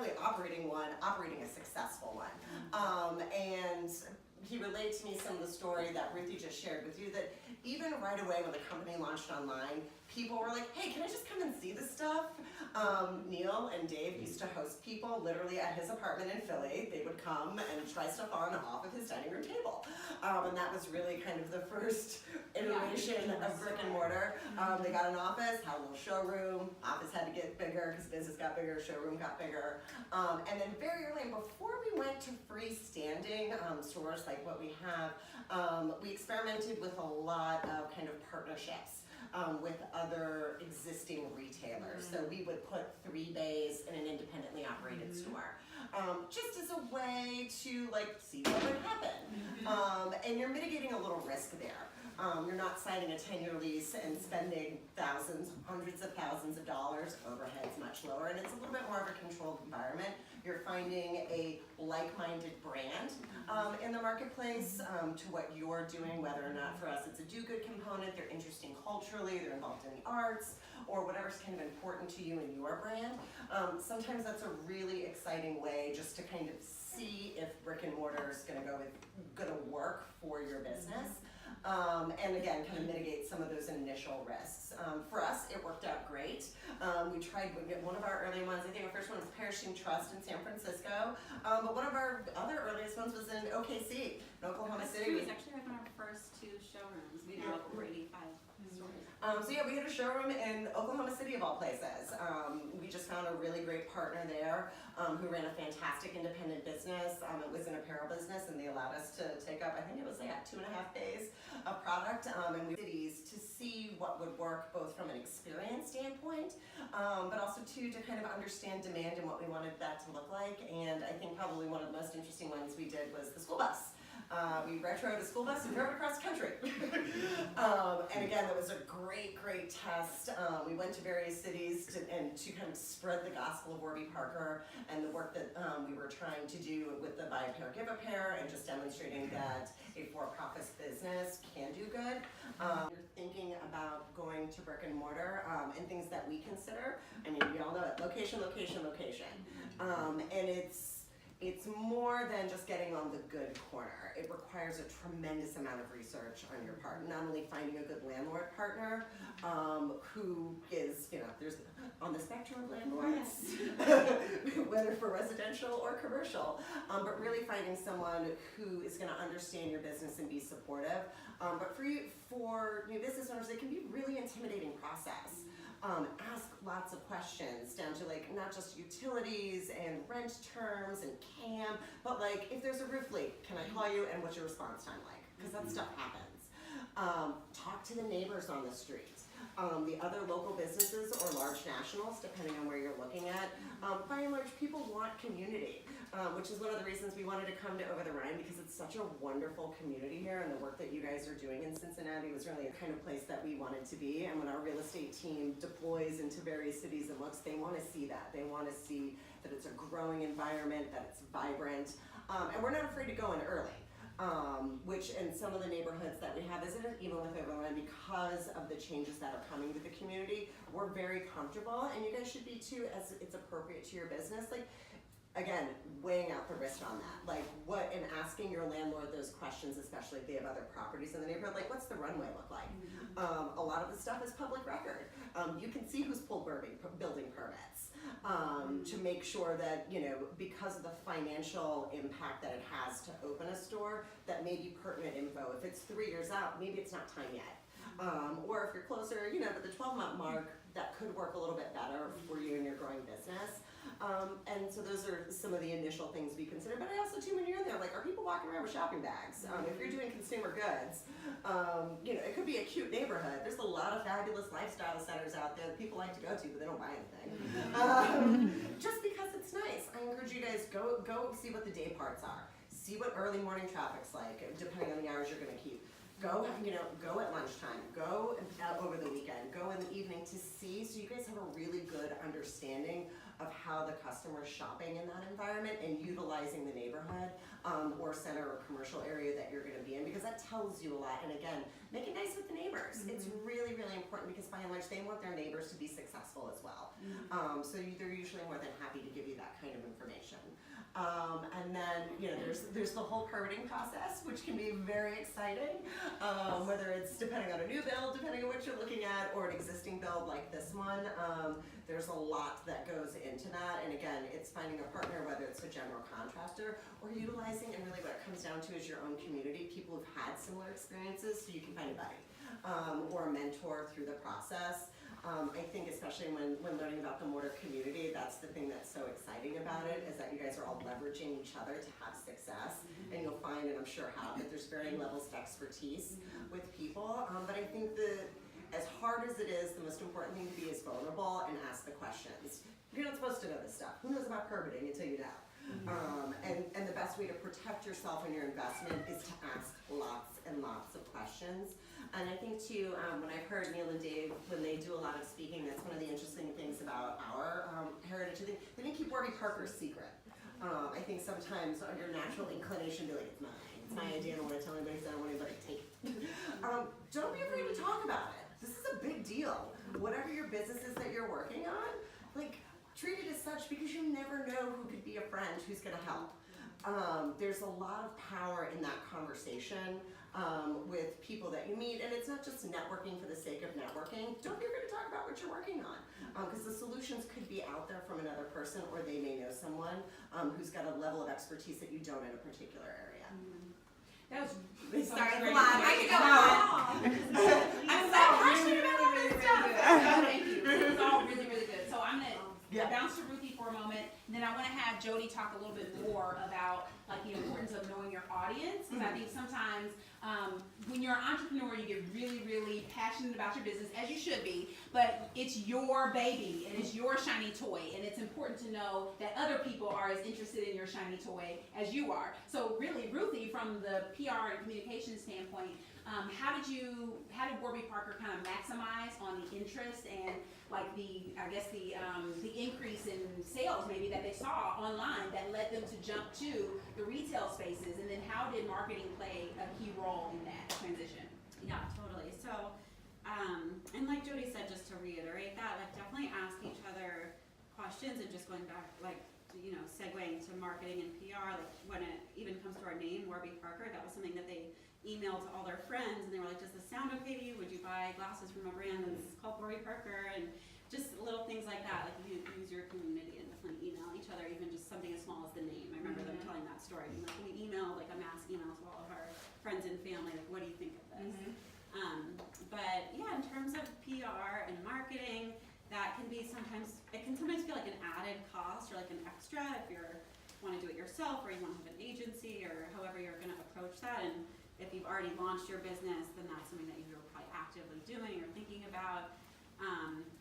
only operating one, operating a successful one. And he relayed to me some of the story that Ruthie just shared with you, that even right away when the company launched online, people were like, hey, can I just come and see this stuff? Neil and Dave used to host people literally at his apartment in Philly. They would come and try stuff on off of his dining room table. And that was really kind of the first iteration of brick and mortar. They got an office, had a little showroom. Office had to get bigger because business got bigger, showroom got bigger. And then very early, before we went to freestanding stores like what we have, we experimented with a lot of kind of partnerships with other existing retailers. So we would put 3 bays in an independently operated store, just as a way to like see what would happen. And you're mitigating a little risk there. You're not signing a 10-year lease and spending thousands, hundreds of thousands of dollars. Overhead's much lower, and it's a little bit more of a controlled environment. You're finding a like-minded brand in the marketplace to what you're doing, whether or not for us it's a do-good component, they're interesting culturally, they're involved in the arts, or whatever's kind of important to you and your brand. Sometimes that's a really exciting way just to kind of see if brick and mortar is going to work for your business. And again, kind of mitigate some of those initial risks. For us, it worked out great. We tried one of our early ones. I think our first one was Perishing Trust in San Francisco. But one of our other earliest ones was in OKC, in Oklahoma City. It was actually one of our first 2 showrooms. We now have over 85 stores. So yeah, we had a showroom in Oklahoma City of all places. We just found a really great partner there who ran a fantastic independent business. It was an apparel business, and they allowed us to take up, I think it was like 2.5 days of product, and we cities to see what would work both from an experience standpoint, but also too to kind of understand demand and what we wanted that to look like. And I think probably one of the most interesting ones we did was the school bus. We retroed a school bus and drove it across the country. And again, that was a great test. We went to various cities to kind of spread the gospel of Warby Parker and the work that we were trying to do with the buy a pair, give a pair, and just demonstrating that a for-profit business can do good. You're thinking about going to brick and mortar and things that we consider. I mean, we all know it, location. And it's more than just getting on the good corner. It requires a tremendous amount of research on your part. Not only finding a good landlord partner who is, there's on the spectrum of landlords, whether for residential or commercial, but really finding someone who is going to understand your business and be supportive. But for new business owners, it can be a really intimidating process. Ask lots of questions down to like not just utilities and rent terms and CAM, but like if there's a roof leak, can I call you and what's your response time like? Because that stuff happens. Talk to the neighbors on the street. The other local businesses or large nationals, depending on where you're looking at. By and large, people want community, which is one of the reasons we wanted to come to Over the Rhine, because it's such a wonderful community here, and the work that you guys are doing in Cincinnati was really a kind of place that we wanted to be. And when our real estate team deploys into various cities and looks, they want to see that. They want to see that it's a growing environment, that it's vibrant, and we're not afraid to go in early. Which in some of the neighborhoods that we have visited, even with Overland, because of the changes that are coming to the community, we're very comfortable, and you guys should be too, as it's appropriate to your business. Like, again, weighing out the risk on that. Like, and asking your landlord those questions, especially if they have other properties in the neighborhood, like, what's the runway look like? A lot of the stuff is public record. You can see who's pulled building permits. To make sure that, because of the financial impact that it has to open a store, that may be pertinent info. If it's 3 years out, maybe it's not time yet. Or if you're closer, to the 12-month mark, that could work a little bit better for you and your growing business. And so those are some of the initial things we consider. But I also, too, when you're in there, like, are people walking around with shopping bags? If you're doing consumer goods, it could be a cute neighborhood. There's a lot of fabulous lifestyle centers out there that people like to go to, but they don't buy anything. Just because it's nice. I encourage you guys, go see what the day parts are. See what early morning traffic's like, depending on the hours you're going to keep. Go at lunchtime, go over the weekend, go in the evening to see, so you guys have a really good understanding of how the customer's shopping in that environment and utilizing the neighborhood or center or commercial area that you're going to be in, because that tells you a lot. And again, make it nice with the neighbors. It's really, really important, because by and large, they want their neighbors to be successful as well. So they're usually more than happy to give you that kind of information. And then, there's the whole permitting process, which can be very exciting, whether it's depending on a new build, depending on what you're looking at, or an existing build like this one. There's a lot that goes into that, and again, it's finding a partner, whether it's a general contractor or utilizing, and really what it comes down to is your own community, people who've had similar experiences, so you can find a buddy or a mentor through the process. I think especially when learning about the mortar community, that's the thing that's so exciting about it, is that you guys are all leveraging each other to have success, and you'll find, and I'm sure have, that there's varying levels of expertise with people, but I think as hard as it is, the most important thing to be is vulnerable and ask the questions. You're not supposed to know this stuff. Who knows about permitting until you know? And the best way to protect yourself and your investment is to ask lots and lots of questions. And I think too, when I've heard Neil and Dave, when they do a lot of speaking, that's one of the interesting things about our heritage. They didn't keep Warby Parker secret. I think sometimes your natural inclination to be like, it's mine. It's my idea. I don't want to tell anybody because I don't want anybody to take it. Don't be afraid to talk about it. This is a big deal. Whatever your business is that you're working on, treat it as such, because you never know who could be a friend who's going to help. There's a lot of power in that conversation with people that you meet, and it's not just networking for the sake of networking. Don't be afraid to talk about what you're working on, because the solutions could be out there from another person, or they may know someone who's got a level of expertise that you don't in a particular area. That was Sorry, great. come on, I can go on. I'm so passionate about all this stuff. Thank you. It's all really, really good. So I'm gonna bounce to Ruthie for a moment, and then I want to have Jody talk a little bit more about the importance of knowing your audience. Because I think sometimes when you're an entrepreneur, you get really, really passionate about your business, as you should be. But it's your baby and it's your shiny toy, and it's important to know that other people are as interested in your shiny toy as you are. So really, Ruthie, from the PR and communication standpoint, how did Warby Parker kind of maximize on the interest and the increase in sales maybe that they saw online that led them to jump to the retail spaces, and then how did marketing play a key role in that transition? Yeah, totally. So, and like Jody said, just to reiterate that, definitely ask each other questions, and just going back, segueing to marketing and PR, when it even comes to our name, Warby Parker, that was something that they emailed to all their friends, and they were like, does this sound okay to you? Would you buy glasses from a brand that's called Warby Parker? And just little things like that, you use your community and definitely email each other, even just something as small as the name. I remember them telling that story, being like, we emailed a mass email to all of our friends and family, what do you think of this? But yeah, in terms of PR and marketing, that can be sometimes feel like an added cost or an extra if you want to do it yourself, or you want to have an agency, or however you're going to approach that. And if you've already launched your business, then that's something that you're probably actively doing or thinking about.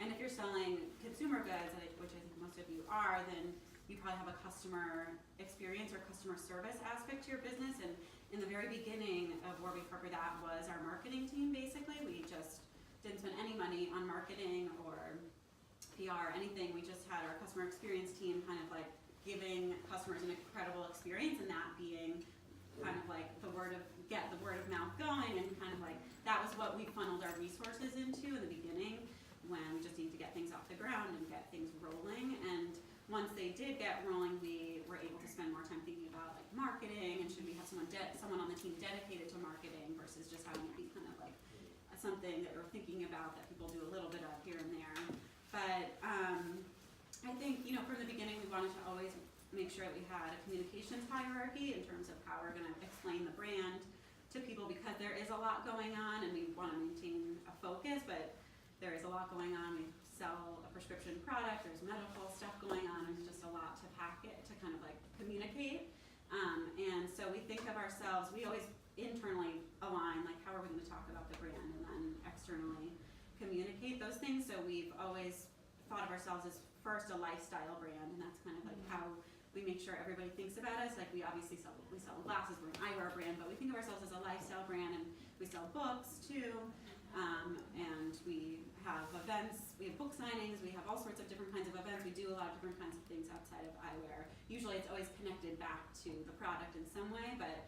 And if you're selling consumer goods, which I think most of you are, then you probably have a customer experience or customer service aspect to your business. And in the very beginning of Warby Parker, that was our marketing team, basically. We just didn't spend any money on marketing or PR, anything. We just had our customer experience team giving customers an incredible experience, and that being the word of mouth going, and that was what we funneled our resources into in the beginning, when we just needed to get things off the ground and get things rolling. And once they did get rolling, we were able to spend more time thinking about marketing, and should we have someone on the team dedicated to marketing versus just having it be something that we're thinking about that people do a little bit of here and there. But I think from the beginning we wanted to always make sure that we had a communications hierarchy in terms of how we're going to explain the brand to people, because there is a lot going on, and we want to maintain a focus, but there is a lot going on. We sell a prescription product, there's medical stuff going on, there's just a lot to pack it, to communicate. And so we think of ourselves, we always internally align, how are we going to talk about the brand, and then externally communicate those things. So we've always thought of ourselves as first a lifestyle brand, and that's how we make sure everybody thinks about us. We obviously sell glasses, we're an eyewear brand, but we think of ourselves as a lifestyle brand, and we sell books too, and we have events, we have book signings, we have all sorts of different kinds of events. We do a lot of different kinds of things outside of eyewear. Usually it's always connected back to the product in some way, but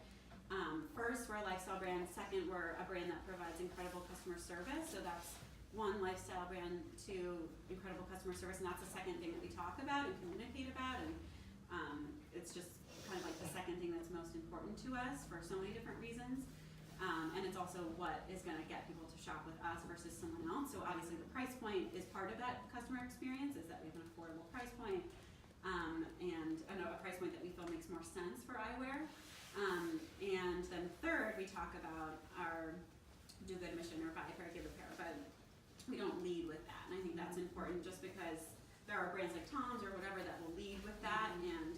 first, we're a lifestyle brand. Second, we're a brand that provides incredible customer service. So that's one, lifestyle brand; two, incredible customer service, and that's the second thing that we talk about and communicate about. And it's just important to us for so many different reasons. And it's also what is going to get people to shop with us versus someone else. So obviously the price point is part of that customer experience, is that we have an affordable price point, and a price point that we feel makes more sense for eyewear. And then third, we talk about our do good mission or buy a pair, give a pair, but we don't lead with that. And I think that's important just because there are brands like Tom's or whatever that will lead with that, and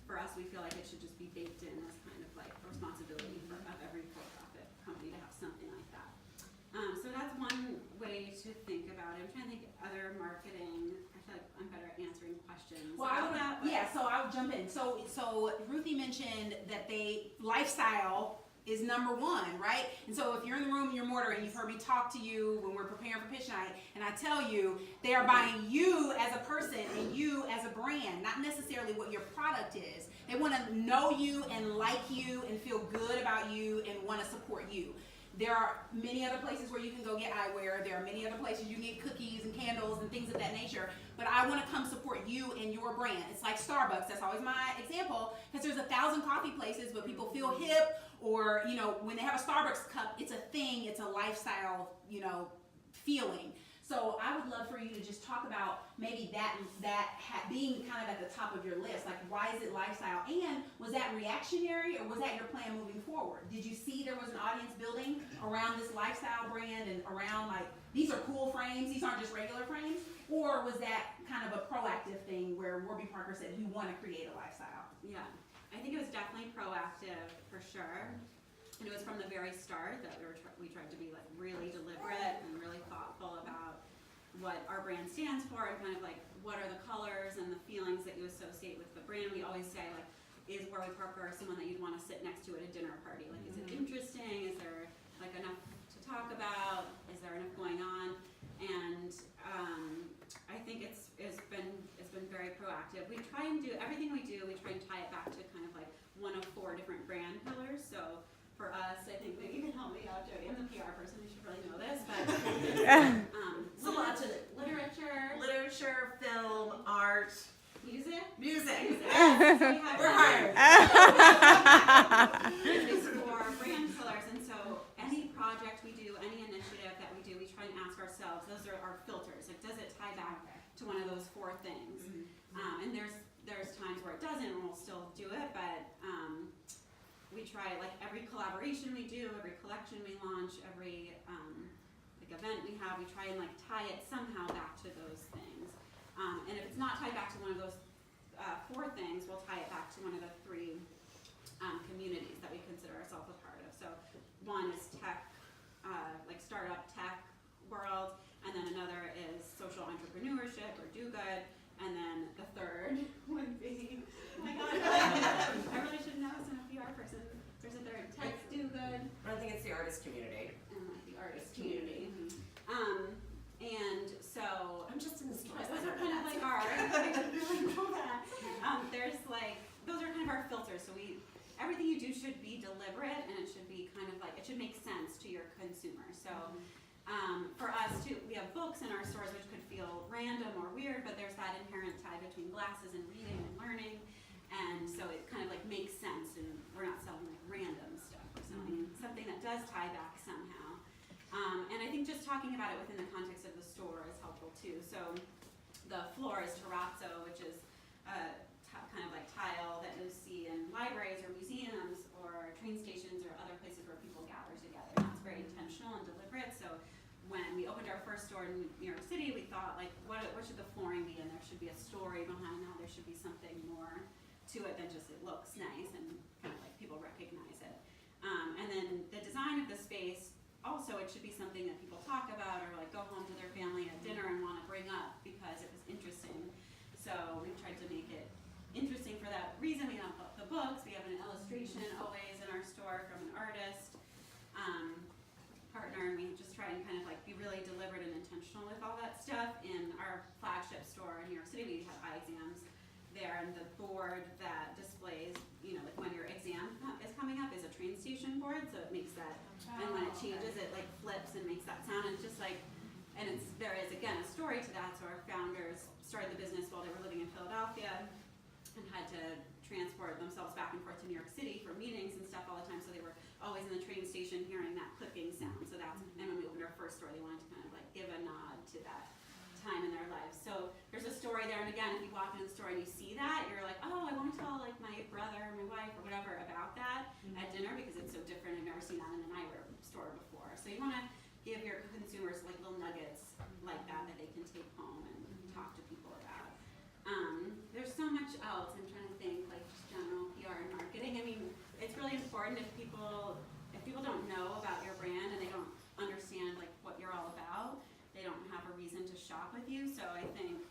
for us, we feel like it should just be baked in as kind of like a responsibility of every for-profit company to have something like that. So that's one way to think about it. I'm trying to think other marketing. I feel like I'm better at answering questions. Well, so I'll jump in. So Ruthie mentioned that lifestyle is number one, right? And so if you're in the room and you're mortar, and you've heard me talk to you when we're preparing for pitch night, and I tell you they are buying you as a person and you as a brand, not necessarily what your product is. They want to know you and like you and feel good about you and want to support you. There are many other places where you can go get eyewear. There are many other places you can get cookies and candles and things of that nature. But I want to come support you and your brand. It's like Starbucks. That's always my example, because there's 1,000 coffee places, but people feel hip, or when they have a Starbucks cup, it's a thing. It's a lifestyle, feeling. So I would love for you to just talk about maybe that being kind of at the top of your list. Like, why is it lifestyle? And was that reactionary, or was that your plan moving forward? Did you see there was an audience building around this lifestyle brand and around, like, these are cool frames, these aren't just regular frames? Or was that kind of a proactive thing where Warby Parker said, you want to create a lifestyle? Yeah, I think it was definitely proactive for sure. And it was from the very start that we tried to be like really deliberate and really thoughtful about what our brand stands for, and kind of like what are the colors and the feelings that you associate with the brand. We always say, like, is Warby Parker someone that you'd want to sit next to at a dinner party? Like, is it interesting? Is there like enough to talk about? Is there enough going on? And I think it's been very proactive. We try and do everything we do. We try and tie it back to kind of like one of 4 different brand pillars. So for us, I think that you can help me out, Jody. I'm the PR person. You should really know this, but It's a lot to it. Literature, film, art, music. music. So We're hired. These 4 brand pillars, and so any project we do, any initiative that we do, we try and ask ourselves. Those are our filters. Like, does it tie back to one of those 4 things? And there's times where it doesn't, and we'll still do it, but we try, like, every collaboration we do, every collection we launch, every like event we have, we try and like tie it somehow back to those things. And if it's not tied back to one of those 4 things, we'll tie it back to one of the 3 communities that we consider ourselves a part of. So one is tech, like startup tech world, and then another is social entrepreneurship or do good, and then the third would be, oh my god, I really should know as a PR person. There's a third, tech, do good. I think it's the artist community. And like the artist community. And so I'm just in the store. those are kind of like our, I really know that. There's like, those are kind of our filters. So everything you do should be deliberate, and it should be kind of like, it should make sense to your consumer. So for us too, we have books in our stores which could feel random or weird, but there's that inherent tie between glasses and reading and learning. And so it kind of like makes sense, and we're not selling like random stuff. We're selling something that does tie back somehow. And I think just talking about it within the context of the store is helpful too. So the floor is terrazzo, which is kind of like tile that you see in libraries or museums or train stations or other places where people gather together. And that's very intentional and deliberate. So when we opened our first store in New York City, we thought, like, what should the flooring be? And there should be a story behind that. There should be something more to it than just it looks nice and kind of like people recognize it. And then the design of the space, also it should be something that people talk about or like go home to their family at dinner and want to bring up because it was interesting. So we've tried to make it interesting for that reason. We have the books, we have an illustration always in our store from an artist partner, and we just try and kind of like be really deliberate and intentional with all that stuff. In our flagship store in New York City, we have eye exams there, and the board that displays, like when your exam is coming up is a train station board, so it makes that, and when it changes, it like flips and makes that sound, and it's just like, and there is again a story to that. So our founders started the business while they were living in Philadelphia and had to transport themselves back and forth to New York City for meetings and stuff all the time, so they were always in the train station hearing that clicking sound. So that's, and when we opened our first store, they wanted to kind of like give a nod to that time in their lives. So there's a story there, and again, if you walk into the store and you see that, you're like, oh, I want to tell like my brother or my wife or whatever about that at dinner, because it's so different. I've never seen that in an eyewear store before. So you want to give your consumers like little nuggets like that they can take home and talk to people about. There's so much else. I'm trying to think, like just general PR and marketing. I mean, it's really important if people don't know about your brand and they don't understand like what you're all about, they don't have a reason to shop with you. So I think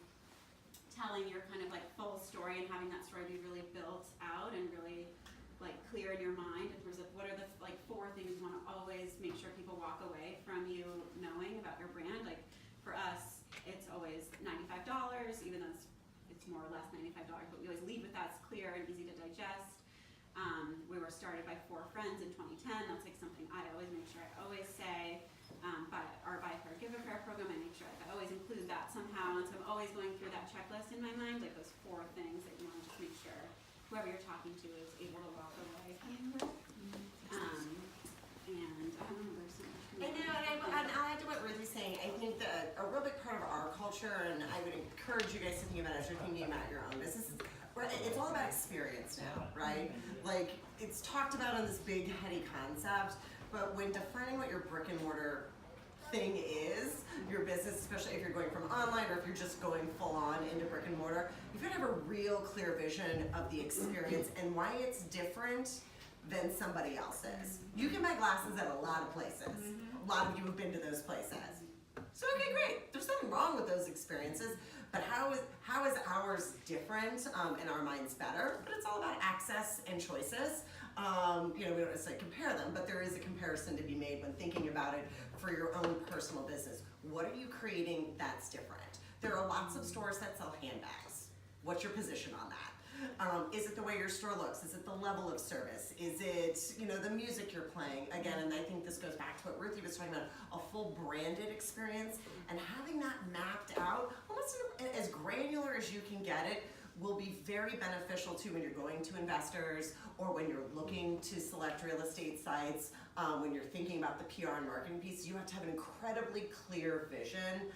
telling your kind of like full story and having that story be really built out and really like clear in your mind in terms of what are the like 4 things you want to always make sure people walk away from you knowing about your brand. Like for us, it's always $95, even though it's more or less $95, but we always lead with that's clear and easy to digest. We were started by 4 friends in 2010. That's like something I always make sure I always say. Buy a pair, give a pair program, I make sure I always include that somehow. And so I'm always going through that checklist in my mind, like those 4 things that you want to just make sure whoever you're talking to is able to walk away with. And I don't know, there's so much. I know, and I'll add to what Ruthie's saying. I think that a real big part of our culture, and I would encourage you guys to think about it as you're thinking about your own business, it's all about experience now, right? Like, it's talked about in this big, heady concept, but when defining what your brick and mortar thing is, your business, especially if you're going from online or if you're just going full on into brick and mortar, you've got to have a real clear vision of the experience and why it's different than somebody else's. You can buy glasses at a lot of places. A lot of you have been to those places. So okay, great. There's nothing wrong with those experiences, but how is ours different in our minds better? But it's all about access and choices. We don't necessarily compare them, but there is a comparison to be made when thinking about it for your own personal business. What are you creating that's different? There are lots of stores that sell handbags. What's your position on that? Is it the way your store looks? Is it the level of service? Is it, the music you're playing? Again, and I think this goes back to what Ruthie was talking about, a full branded experience, and having that mapped out, almost as granular as you can get it, will be very beneficial too when you're going to investors or when you're looking to select real estate sites, when you're thinking about the PR and marketing piece. You have to have an incredibly clear vision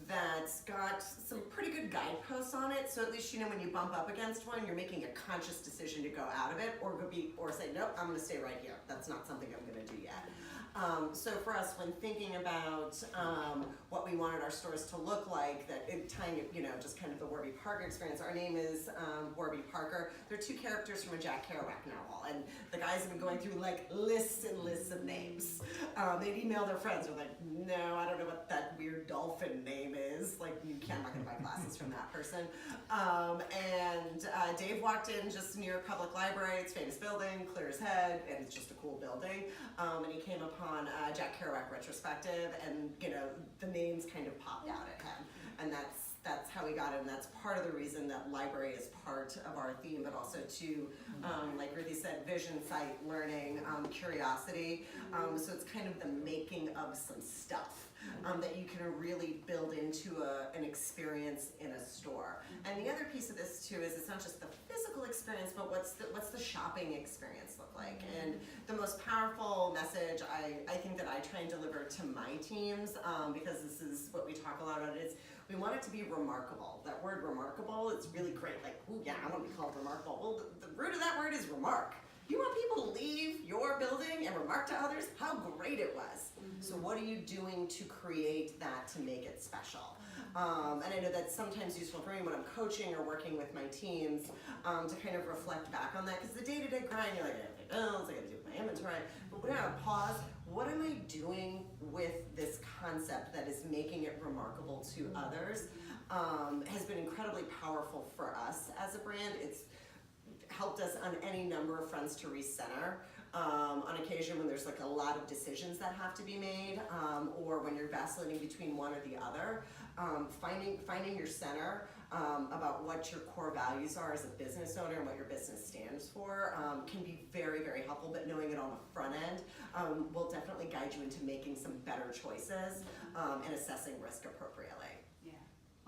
that's got some pretty good guideposts on it, so at least when you bump up against one, you're making a conscious decision to go out of it or say, nope, I'm gonna stay right here. That's not something I'm gonna do yet. So for us, when thinking about what we wanted our stores to look like, tying it, just kind of the Warby Parker experience. Our name is Warby Parker. They're 2 characters from a Jack Kerouac novel, and the guys have been going through like lists and lists of names. They'd email their friends. They're like, no, I don't know what that weird dolphin name is. Like, I'm not gonna buy glasses from that person. And Dave walked in just near Public Library. It's a famous building, clear as head, and it's just a cool building. And he came upon Jack Kerouac retrospective, and the names kind of popped out at him, and that's how we got it, and that's part of the reason that library is part of our theme, but also to, like Ruthie said, vision, sight, learning, curiosity. So it's kind of the making of some stuff that you can really build into an experience in a store. And the other piece of this too is it's not just the physical experience, but what's the shopping experience look like? And the most powerful message I think that I try and deliver to my teams, because this is what we talk a lot about, is we want it to be remarkable. That word remarkable, it's really great. Like, ooh, yeah, I want to be called remarkable. Well, the root of that word is remark. You want people to leave your building and remark to others how great it was. So what are you doing to create that, to make it special? And I know that's sometimes useful for me when I'm coaching or working with my teams, to kind of reflect back on that, because the day-to-day grind, you're like, I gotta pay bills, I gotta do my inventory, but when I pause, what am I doing with this concept that is making it remarkable to others, has been incredibly powerful for us as a brand. It's helped us on any number of fronts to recenter. On occasion when there's like a lot of decisions that have to be made, or when you're vacillating between one or the other, finding your center about what your core values are as a business owner and what your business stands for can be very, very helpful, but knowing it on the front end will definitely guide you into making some better choices and assessing risk appropriately. Yeah.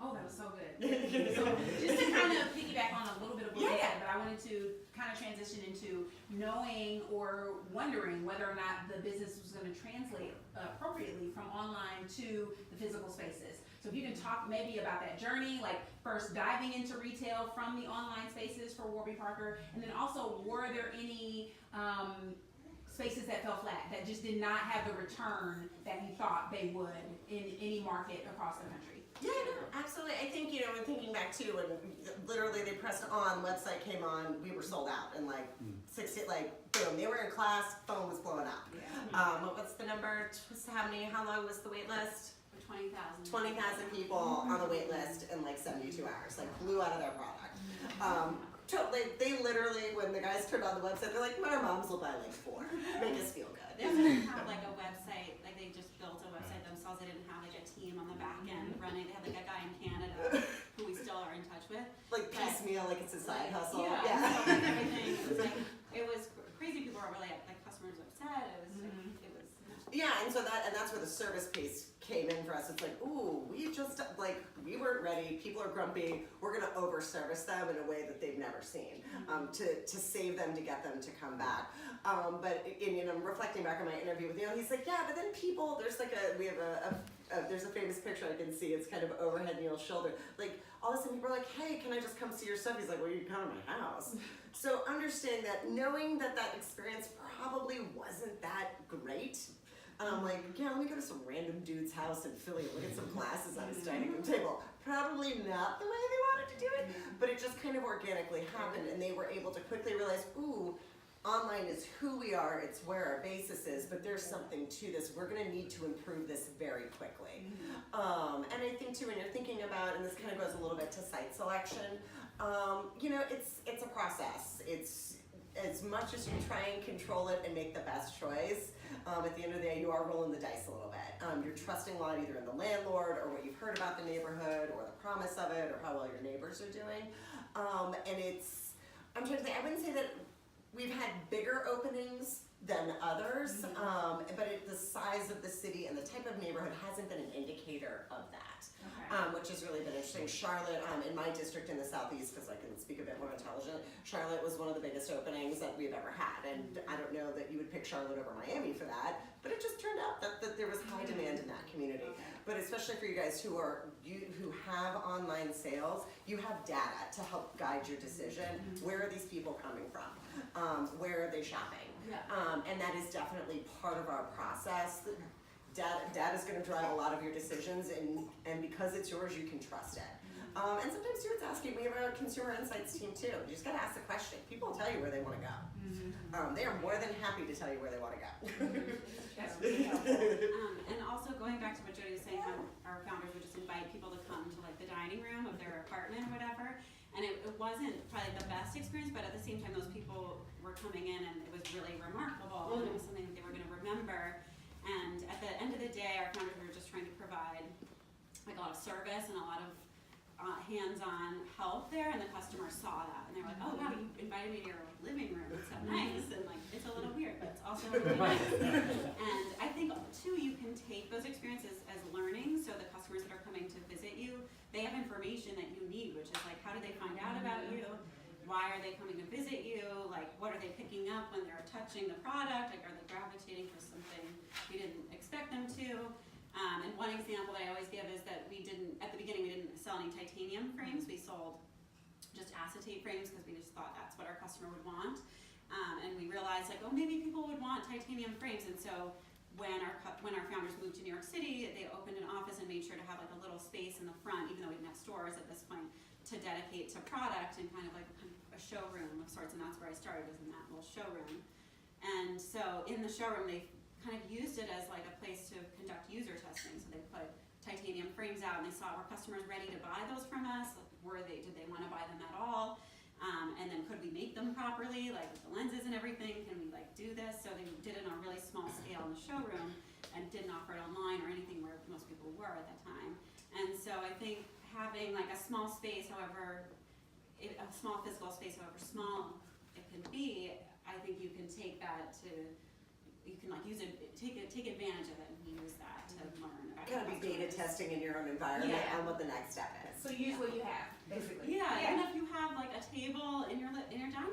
Oh, that was so good. So just to kind of piggyback on a little bit of what you said, but I wanted to kind of transition into knowing or wondering whether or not the business was going to translate appropriately from online to the physical spaces. So if you can talk maybe about that journey, like first diving into retail from the online spaces for Warby Parker, and then also were there any spaces that fell flat, that just did not have the return that you thought they would in any market across the country? Yeah, no, absolutely. I think, you know, when thinking back to when literally they pressed on, website came on, we were sold out in like 60, like boom, they were in class, phone was blowing up. Yeah. What's the number? How long was the wait list? 20,000. 20,000 people on the wait list in like 72 hours, like blew out of their product. They literally, when the guys turned on the website, they're like, our moms will buy like 4, make us feel good. They didn't have like a website, like they just built a website themselves. They didn't have like a team on the back end running. They had like a guy in Canada who we still are in touch with. Like piecemeal, like it's a side hustle. Yeah. So like everything, it was crazy. People were really like customers upset. It was Yeah, and so that's where the service piece came in for us. It's like, ooh, we weren't ready. People are grumpy. We're gonna over service them in a way that they've never seen, to save them, to get them to come back. But I'm reflecting back on my interview with Neil. He's like, yeah, but then people, there's a famous picture I can see. It's kind of overhead Neil's shoulder. Like all of a sudden people are like, hey, can I just come see your stuff? He's like, well, you can come to my house. So understanding that, knowing that experience probably wasn't that great. Like, yeah, let me go to some random dude's house in Philly and look at some glasses on his dining room table. Probably not the way they wanted to do it, but it just kind of organically happened, and they were able to quickly realize, ooh, online is who we are, it's where our basis is, but there's something to this. We're gonna need to improve this very quickly. And I think too, when you're thinking about, and this kind of goes a little bit to site selection, you know, it's a process. It's as much as you try and control it and make the best choice, at the end of the day, you are rolling the dice a little bit. You're trusting a lot either in the landlord or what you've heard about the neighborhood or the promise of it or how well your neighbors are doing. And I'm trying to say, I wouldn't say that we've had bigger openings than others, but the size of the city and the type of neighborhood hasn't been an indicator of that. Which has really been interesting. Charlotte, in my district in the southeast, because I can speak a bit more intelligent, Charlotte was one of the biggest openings that we've ever had, and I don't know that you would pick Charlotte over Miami for that, but it just turned out that there was high demand in that community. But especially for you guys who have online sales, you have data to help guide your decision. Where are these people coming from? Where are they shopping? And that is definitely part of our process. Data is going to drive a lot of your decisions, and because it's yours, you can trust it. And sometimes too, it's asking. We have a consumer insights team too. You just got to ask the question. People will tell you where they want to go. They are more than happy to tell you where they want to go. That's really helpful. And also going back to what Jody was saying, how our founders would just invite people to come to like the dining room of their apartment or whatever. And it wasn't probably the best experience, but at the same time, those people were coming in and it was really remarkable. And it was something that they were going to remember. And at the end of the day, our founders were just trying to provide like a lot of service and a lot of hands-on help there, and the customers saw that, and they were like, oh wow, you invited me to your living room, it's so nice, and like, it's a little weird, but it's also really nice. And I think too, you can take those experiences as learning, so the customers that are coming to visit you, they have information that you need, which is like, how do they find out about you? Why are they coming to visit you? Like, what are they picking up when they're touching the product? Like, are they gravitating for something we didn't expect them to? And one example that I always give is that at the beginning, we didn't sell any titanium frames. We sold just acetate frames because we just thought that's what our customer would want. And we realized like, oh, maybe people would want titanium frames. And so when our founders moved to New York City, they opened an office and made sure to have like a little space in the front, even though we didn't have stores at this point, to dedicate to product and kind of like a showroom of sorts. And that's where I started, was in that little showroom. And so in the showroom, they kind of used it as like a place to conduct user testing. So they put titanium frames out and they saw, were customers ready to buy those from us? Did they want to buy them at all? And then could we make them properly, like with the lenses and everything? Can we like do this? So they did it on a really small scale in the showroom and didn't offer it online or anything where most people were at that time. And so I think having like a small space, however, a small physical space, however small it can be, I think you can take that to, you can like use it, take advantage of it and use that to learn about. Gotta be beta testing in your own environment on what the next step is. So use what you have, basically. Yeah, and if you have like a table in your dining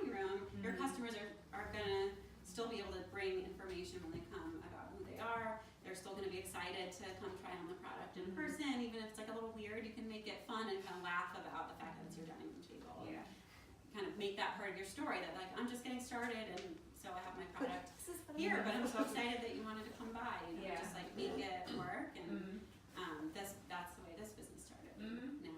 make that part of your story, that like, I'm just getting started, and so I have my product here, but I'm so excited that you wanted to come by, just like make it work, and that's the way this business started. Now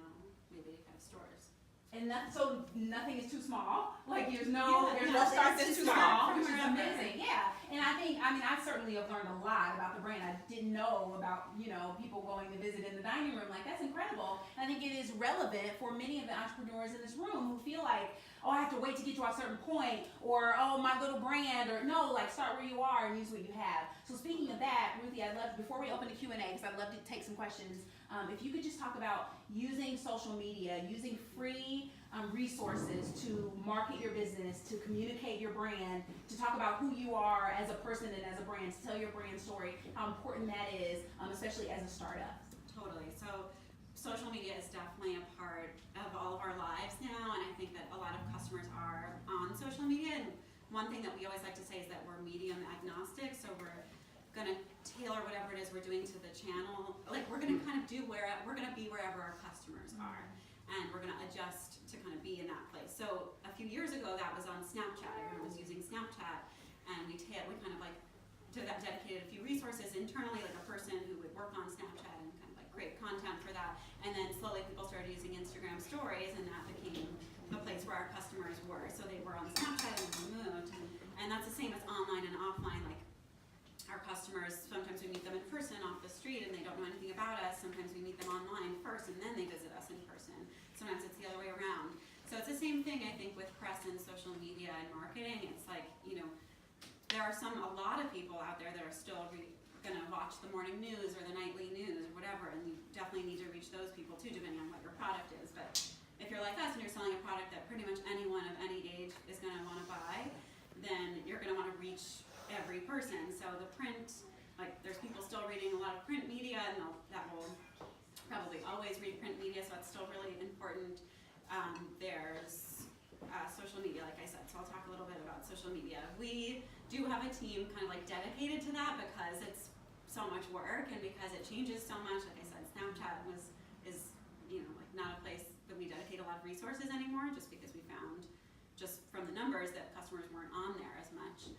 we have stores. And so nothing is too small. Like there's no Yeah, start that's too small, which is forever. amazing. Yeah. And I certainly have learned a lot about the brand. I didn't know about, people going to visit in the dining room. Like that's incredible. And I think it is relevant for many of the entrepreneurs in this room who feel like, oh, I have to wait to get to a certain point, or oh, my little brand, or no, like start where you are and use what you have. So speaking of that, Ruthie, I'd love, before we open the Q&A, because I'd love to take some questions, if you could just talk about using social media, using free resources to market your business, to communicate your brand, to talk about who you are as a person and as a brand, to tell your brand story, how important that is, especially as a startup. Totally. So social media is definitely a part of all of our lives now, and I think that a lot of customers are on social media. And one thing that we always like to say is that we're medium agnostic, so we're gonna tailor whatever it is we're doing to the channel. Like we're gonna kind of we're gonna be wherever our customers are, and we're gonna adjust to kind of be in that place. So a few years ago, that was on Snapchat. Everyone was using Snapchat, and we kind of like dedicated a few resources internally, like a person who would work on Snapchat and kind of like create content for that. And then slowly people started using Instagram stories, and that became the place where our customers were. So they were on Snapchat and we moved. And that's the same as online and offline. Like our customers, sometimes we meet them in person off the street and they don't know anything about us. Sometimes we meet them online first and then they visit us in person. Sometimes it's the other way around. So it's the same thing, I think, with press and social media and marketing. It's like, there are a lot of people out there that are still gonna watch the morning news or the nightly news or whatever, and you definitely need to reach those people too, depending on what your product is. But if you're like us and you're selling a product that pretty much anyone of any age is gonna wanna buy, then you're gonna wanna reach every person. So the print, like there's people still reading a lot of print media, and that will probably always read print media, so that's still really important. There's social media, like I said, so I'll talk a little bit about social media. We do have a team kind of like dedicated to that because it's so much work and because it changes so much. Like I said, Snapchat is like not a place that we dedicate a lot of resources anymore, just because we found just from the numbers that customers weren't on there as much.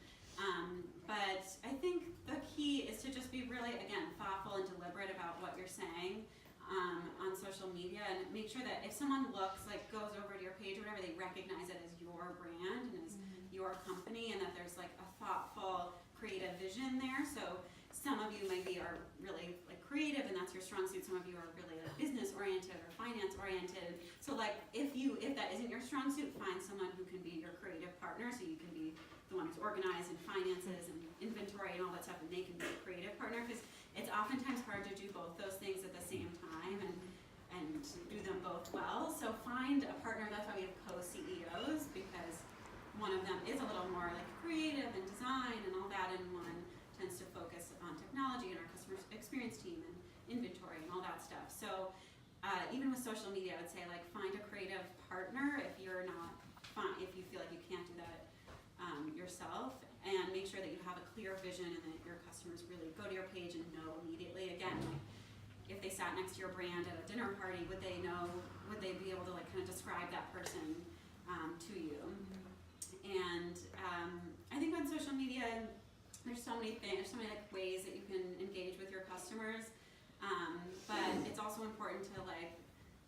But I think the key is to just be really, again, thoughtful and deliberate about what you're saying on social media, and make sure that if someone goes over to your page or whatever, they recognize it as your brand and as your company, and that there's like a thoughtful, creative vision there. So some of you maybe are really like creative and that's your strong suit. Some of you are really like business oriented or finance oriented. So like if that isn't your strong suit, find someone who can be your creative partner, so you can be the one who's organized in finances and inventory and all that stuff, and they can be a creative partner, because it's oftentimes hard to do both those things at the same time and do them both well. So find a partner. That's why we have co-CEOs, because one of them is a little more like creative and design and all that, and one tends to focus on technology and our customer experience team and inventory and all that stuff. So even with social media, I would say like find a creative partner if you feel like you can't do that yourself, and make sure that you have a clear vision and that your customers really go to your page and know immediately. Again, like if they sat next to your brand at a dinner party, would they be able to like kind of describe that person to you? And I think on social media, there's so many things, there's so many like ways that you can engage with your customers, but it's also important to like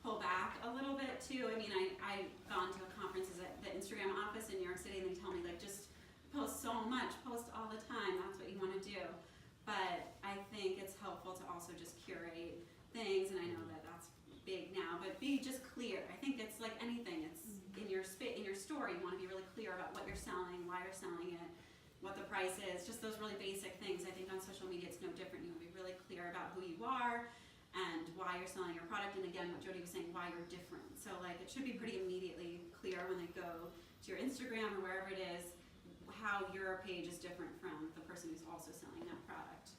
pull back a little bit too. I mean, I've gone to conferences at the Instagram office in New York City, and they tell me like just post so much, post all the time, that's what you want to do. But I think it's helpful to also just curate things, and I know that that's big now, but be just clear. I think it's like anything, it's in your story, you want to be really clear about what you're selling, why you're selling it, what the price is, just those really basic things. I think on social media it's no different. You want to be really clear about who you are and why you're selling your product, and again, what Jody was saying, why you're different. So like it should be pretty immediately clear when they go to your Instagram or wherever it is, how your page is different from the person who's also selling that product.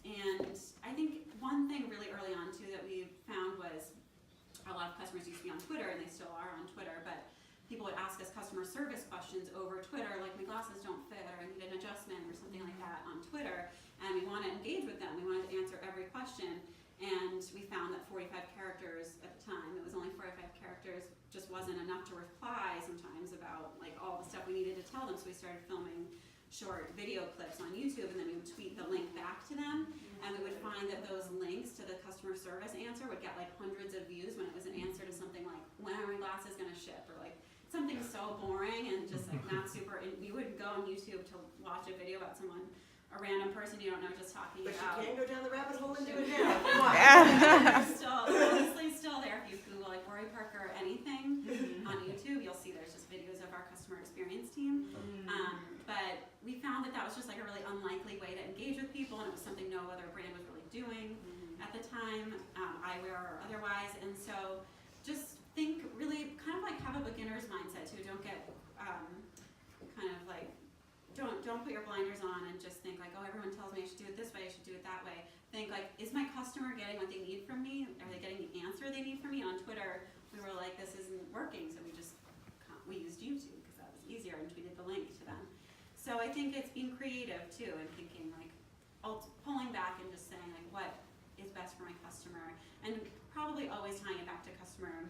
And I think one thing really early on too that we found was a lot of customers used to be on Twitter, and they still are on Twitter, but people would ask us customer service questions over Twitter, like my glasses don't fit, or I need an adjustment or something like that on Twitter, and we want to engage with them. We wanted to answer every question, and we found that 45 characters at the time, it was only 45 characters, just wasn't enough to reply sometimes about like all the stuff we needed to tell them, so we started filming short video clips on YouTube, and then we would tweet the link back to them, and we would find that those links to the customer service answer would get like hundreds of views when it was an answer to something like, when are my glasses gonna ship, or like something so boring and just like not super, and you would go on YouTube to watch a video about someone, a random person you don't know, just talking But about. you can go down the rabbit hole and do it now. They're still, honestly, still there. If you Google like Warby Parker or anything on YouTube, you'll see there's just videos of our customer experience team. But we found that that was just like a really unlikely way to engage with people, and it was something no other brand was really doing at the time, eyewear or otherwise. And so just think really kind of like have a beginner's mindset too. Don't get kind of like, don't put your blinders on and just think like, oh, everyone tells me I should do it this way, I should do it that way. Think like, is my customer getting what they need from me? Are they getting the answer they need from me? On Twitter, we were like, this isn't working, so we used YouTube because that was easier and tweeted the link to them. So I think it's being creative too and thinking like, pulling back and just saying like, what is best for my customer, and probably always tying it back to customer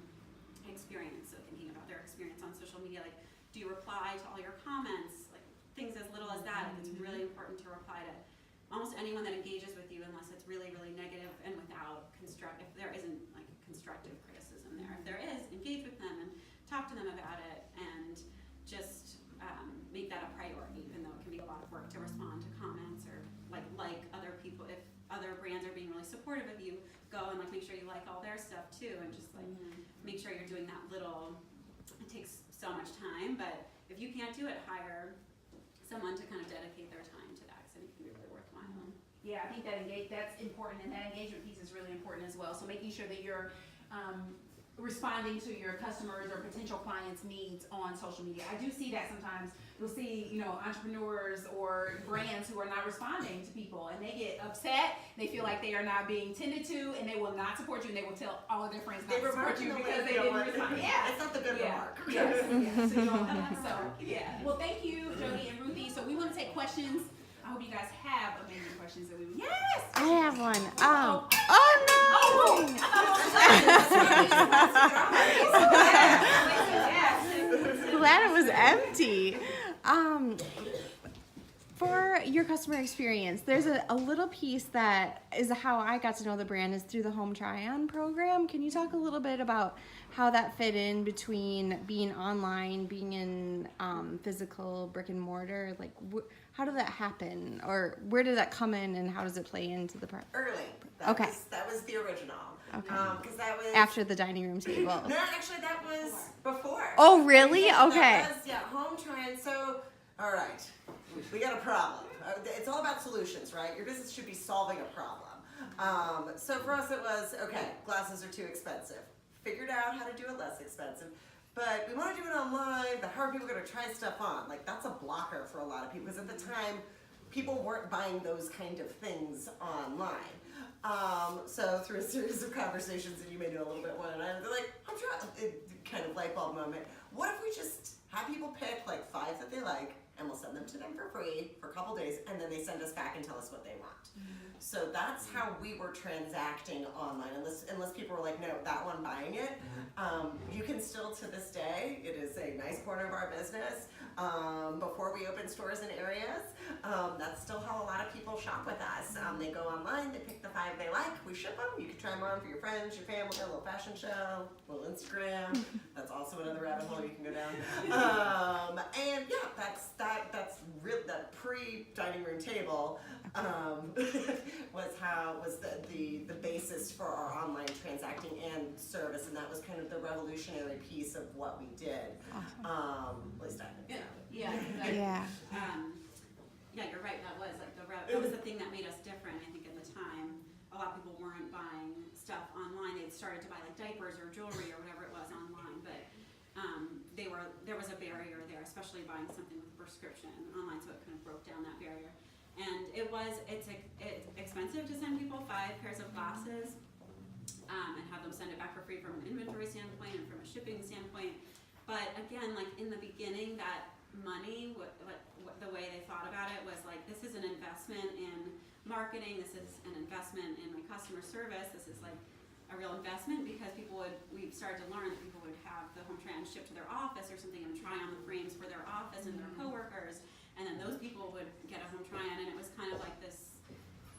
experience. So thinking about their experience on social media, like, do you reply to all your comments? Like things as little as that. Like, it's really important to reply to almost anyone that engages with you, unless it's really, really negative and without if there isn't like constructive criticism there. If there is, engage with them and talk to them about it, and just make that a priority, even though it can be a lot of work to respond to comments or like other people. If other brands are being really supportive of you, go and like make sure you like all their stuff too, and just like make sure you're doing that little. It takes so much time, but if you can't do it, hire someone to kind of dedicate their time to that, because it can be really worthwhile. Yeah, I think that's important, and that engagement piece is really important as well. So making sure that you're responding to your customers or potential clients' needs on social media. I do see that sometimes. You'll see, entrepreneurs or brands who are not responding to people, and they get upset. They feel like they are not being tended to, and they will not support you, and they will tell all of their friends not to support you because they didn't respond. Yeah, it's not the good remark. Yes. So you don't have that. So yeah. Well, thank you, Jody and Ruthie. So we want to take questions. I hope you guys have amazing questions that we would. Yes. I have one. Oh no! Glad it was empty. For your customer experience, there's a little piece that is how I got to know the brand is through the home try-on program. Can you talk a little bit about how that fit in between being online, being in physical brick and mortar? Like, how did that happen, or where did that come in, and how does it play into the part? Early. That was the original. Okay. Because that was After the dining room table. No, actually, that was before. Oh, really? Yeah, Okay. That was, home trying. So, all right, we got a problem. It's all about solutions, right? Your business should be solving a problem. So for us, it was okay. Glasses are too expensive. Figured out how to do it less expensive. But we want to do it online, but how are people going to try stuff on? Like, that's a blocker for a lot of people, because at the time, people weren't buying those kind of things online. So through a series of conversations, and you may know a little bit one, and they're like, I'm trying, kind of light bulb moment. What if we just have people pick like 5 that they like, and we'll send them to them for free for a couple days, and then they send us back and tell us what they want. So that's how we were transacting online, unless people were like, no, that one buying it. You can still, to this day, it is a nice corner of our business. Before we open stores in areas, that's still how a lot of people shop with us. They go online, they pick the 5 they like, we ship them, you can try them on for your friends, your family, a little fashion show, a little Instagram. That's also another rabbit hole you can go down. And yeah, that's real, that pre-dining room table was the basis for our online transacting and service, and that was kind of the revolutionary piece of what we did. At least I think. Yeah, you're right. That was like that was the thing that made us different. I think at the time, a lot of people weren't buying stuff online. They'd started to buy like diapers or jewelry or whatever it was online, but there was a barrier there, especially buying something with a prescription online. So it kind of broke down that barrier. And it's expensive to send people 5 pairs of glasses and have them send it back for free from an inventory standpoint and from a shipping standpoint. But again, like in the beginning, that money, the way they thought about it was like, this is an investment in marketing, this is an investment in my customer service, this is like a real investment, because we've started to learn that people would have the home try-on shipped to their office or something and try on the frames for their office and their coworkers, and then those people would get a home try-on, and it was kind of like this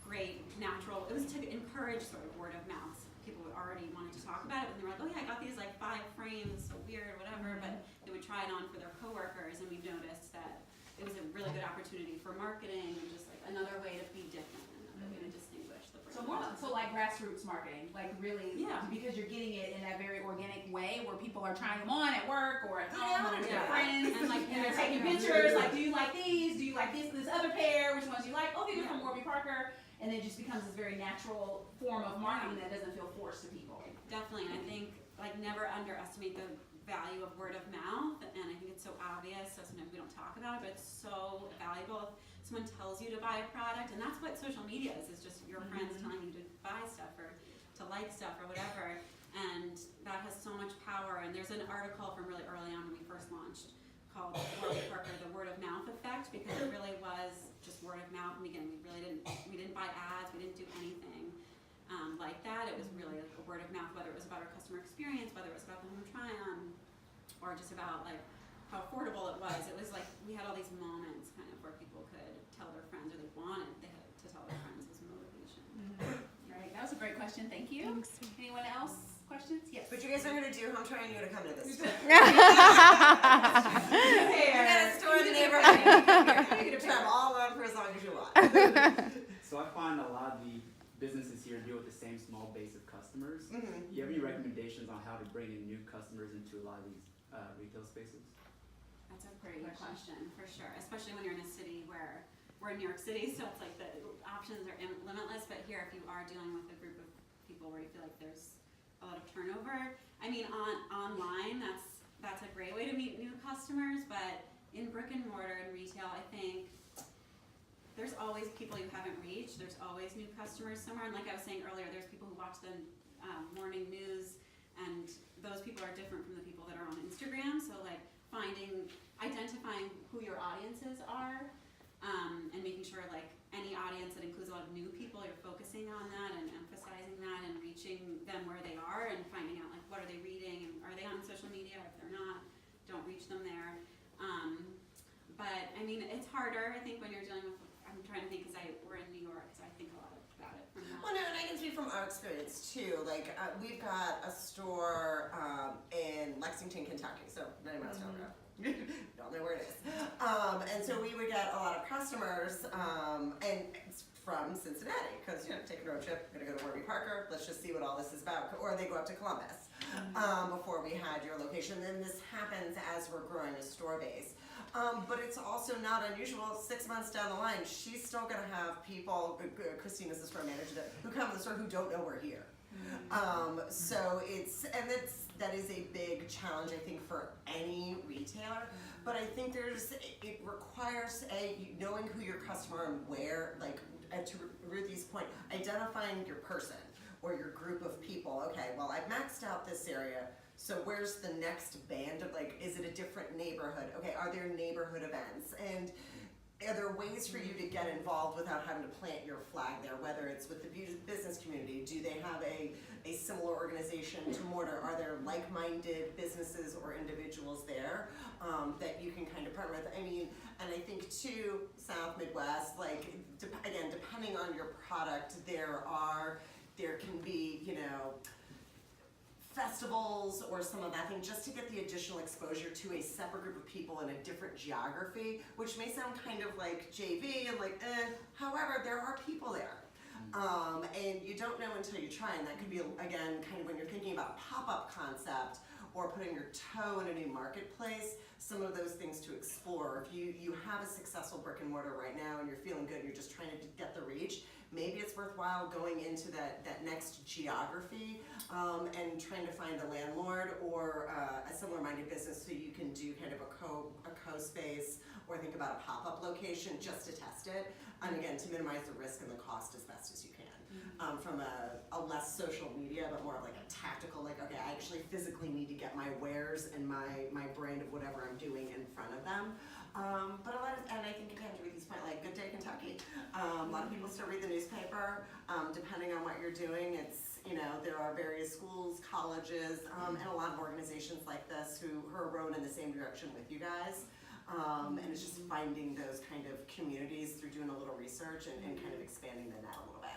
great natural, it was to encourage sort of word of mouth. People would already wanted to talk about it, and they were like, oh yeah, I got these like 5 frames, so weird, whatever, but they would try it on for their coworkers, and we noticed that it was a really good opportunity for marketing and just like another way to be different, another way to distinguish the brand. So like grassroots marketing, like really, Yeah. because you're getting it in that very organic way where people are trying them on at work or at home Yeah. or with their Yeah. friends, And like and they're taking pictures, like, do you like these? Do you like this other pair? Which ones do you like? Okay, they're from Warby Parker. And it just becomes this very natural form of marketing that doesn't feel forced to people. Definitely, and I think like never underestimate the value of word of mouth, and I think it's so obvious, so sometimes we don't talk about it, but it's so valuable. If someone tells you to buy a product, and that's what social media is just your friends telling you to buy stuff or to like stuff or whatever, and that has so much power. And there's an article from really early on when we first launched called Warby Parker, the word of mouth effect, because it really was just word of mouth. And again, we didn't buy ads, we didn't do anything like that. It was really a word of mouth, whether it was about our customer experience, whether it was about the home try-on, or just about like how affordable it was. It was like we had all these moments kind of where people could tell their friends, or they had to tell their friends as motivation. Right, that was a great question, thank you. Thanks. Anyone else? Questions? Yes. But you guys are gonna do home trying, you gotta come to this. You Fair. gotta store in the neighborhood. You can travel all around for as long as you want. So I find a lot of the businesses here deal with the same small base of customers. Mhm. Do you have any recommendations on how to bring in new customers into a lot of these retail spaces? That's a pretty good question, for sure, especially when you're in a city where we're in New York City, so it's like the options are limitless. But here, if you are dealing with a group of people where you feel like there's a lot of turnover, I mean, online, that's a great way to meet new customers. But in brick and mortar and retail, I think there's always people you haven't reached. There's always new customers somewhere. And like I was saying earlier, there's people who watch the morning news, and those people are different from the people that are on Instagram. So like identifying who your audiences are, and making sure like any audience that includes a lot of new people, you're focusing on that and emphasizing that and reaching them where they are and finding out like what are they reading and are they on social media. If they're not, don't reach them there. But I mean, it's harder, I think, when you're dealing with, I'm trying to think because we're in New York, so I think a lot about it from that. Well, no, and I can speak from our experience too. Like, we've got a store in Lexington, Kentucky, so 90 miles down the road. Don't know where it is. And so we would get a lot of customers, and it's from Cincinnati, because take a road trip, gonna go to Warby Parker, let's just see what all this is about. Or they go up to Columbus before we had your location. Then this happens as we're growing a store base. But it's also not unusual, 6 months down the line, she's still gonna have people, Christine is the store manager, who come to the store who don't know we're here. So that is a big challenge, I think, for any retailer. But I think it requires knowing who your customer and where, like, to Ruthie's point, identifying your person or your group of people. Okay, well, I've maxed out this area, so where's the next band of, like, is it a different neighborhood? Okay, are there neighborhood events? And are there ways for you to get involved without having to plant your flag there, whether it's with the business community? Do they have a similar organization to Mortar? Are there like-minded businesses or individuals there that you can kind of partner with? I mean, and I think too, South Midwest, like, again, depending on your product, there can be, festivals or some of that thing, just to get the additional exposure to a separate group of people in a different geography, which may sound kind of like JV and like, however, there are people there. And you don't know until you try, and that could be, again, kind of when you're thinking about a pop-up concept or putting your toe in a new marketplace, some of those things to explore. If you have a successful brick and mortar right now and you're feeling good, you're just trying to get the reach, maybe it's worthwhile going into that next geography and trying to find a landlord or a similar-minded business so you can do kind of a co-space or think about a pop-up location just to test it. And again, to minimize the risk and the cost as best as you can. From a less social media, but more of like a tactical, like, okay, I actually physically need to get my wares and my brand of whatever I'm doing in front of them. But a lot of, and I think again, to Ruthie's point, like Good Day Kentucky, a lot of people still read the newspaper, depending on what you're doing. It's, you know, there are various schools, colleges, and a lot of organizations like this who are rowing in the same direction with you guys. And it's just finding those kind of communities through doing a little research and kind of expanding the net a little bit.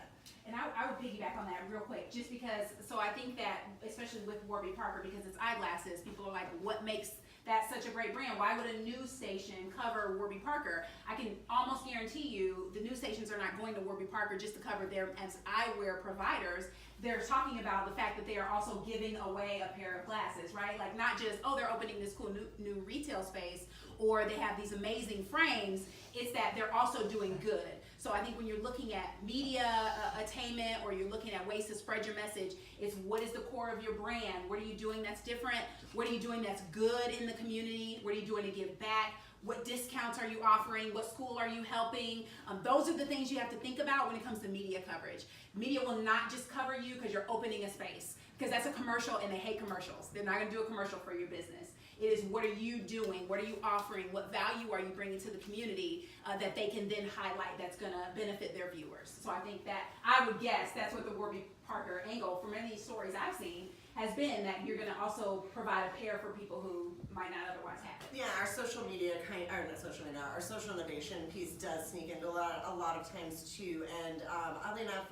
And I would piggyback on that real quick, just because, so I think that, especially with Warby Parker, because it's eyeglasses, people are like, what makes that such a great brand? Why would a news station cover Warby Parker? I can almost guarantee you the news stations are not going to Warby Parker just to cover them as eyewear providers. They're talking about the fact that they are also giving away a pair of glasses, right? Like not just, oh, they're opening this cool new retail space, or they have these amazing frames. It's that they're also doing good. So I think when you're looking at media attainment, or you're looking at ways to spread your message, it's what is the core of your brand? What are you doing that's different? What are you doing that's good in the community? What are you doing to give back? What discounts are you offering? What school are you helping? Those are the things you have to think about when it comes to media coverage. Media will not just cover you because you're opening a space, because that's a commercial and they hate commercials. They're not going to do a commercial for your business. It is, what are you doing? What are you offering? What value are you bringing to the community that they can then highlight that's going to benefit their viewers? So I think that, I would guess, that's what the Warby Parker angle, from many stories I've seen, has been, that you're going to also provide a pair for people who might not otherwise have it. Yeah, our social media our social innovation piece does sneak into a lot of times too. And oddly enough,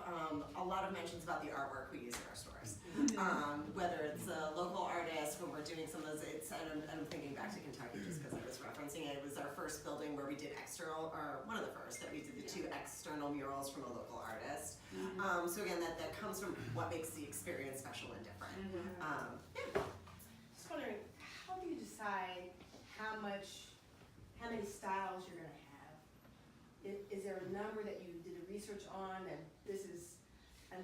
a lot of mentions about the artwork we use in our stores. Whether it's a local artist, when we're doing some of those, and I'm thinking back to Kentucky just because I was referencing it. It was our first building where we did external, or one of the first that we did the 2 external murals from a local artist. So again, that comes from what makes the experience special and different. Just wondering, how do you decide how many styles you're gonna have? Is there a number that you did a research on, and this is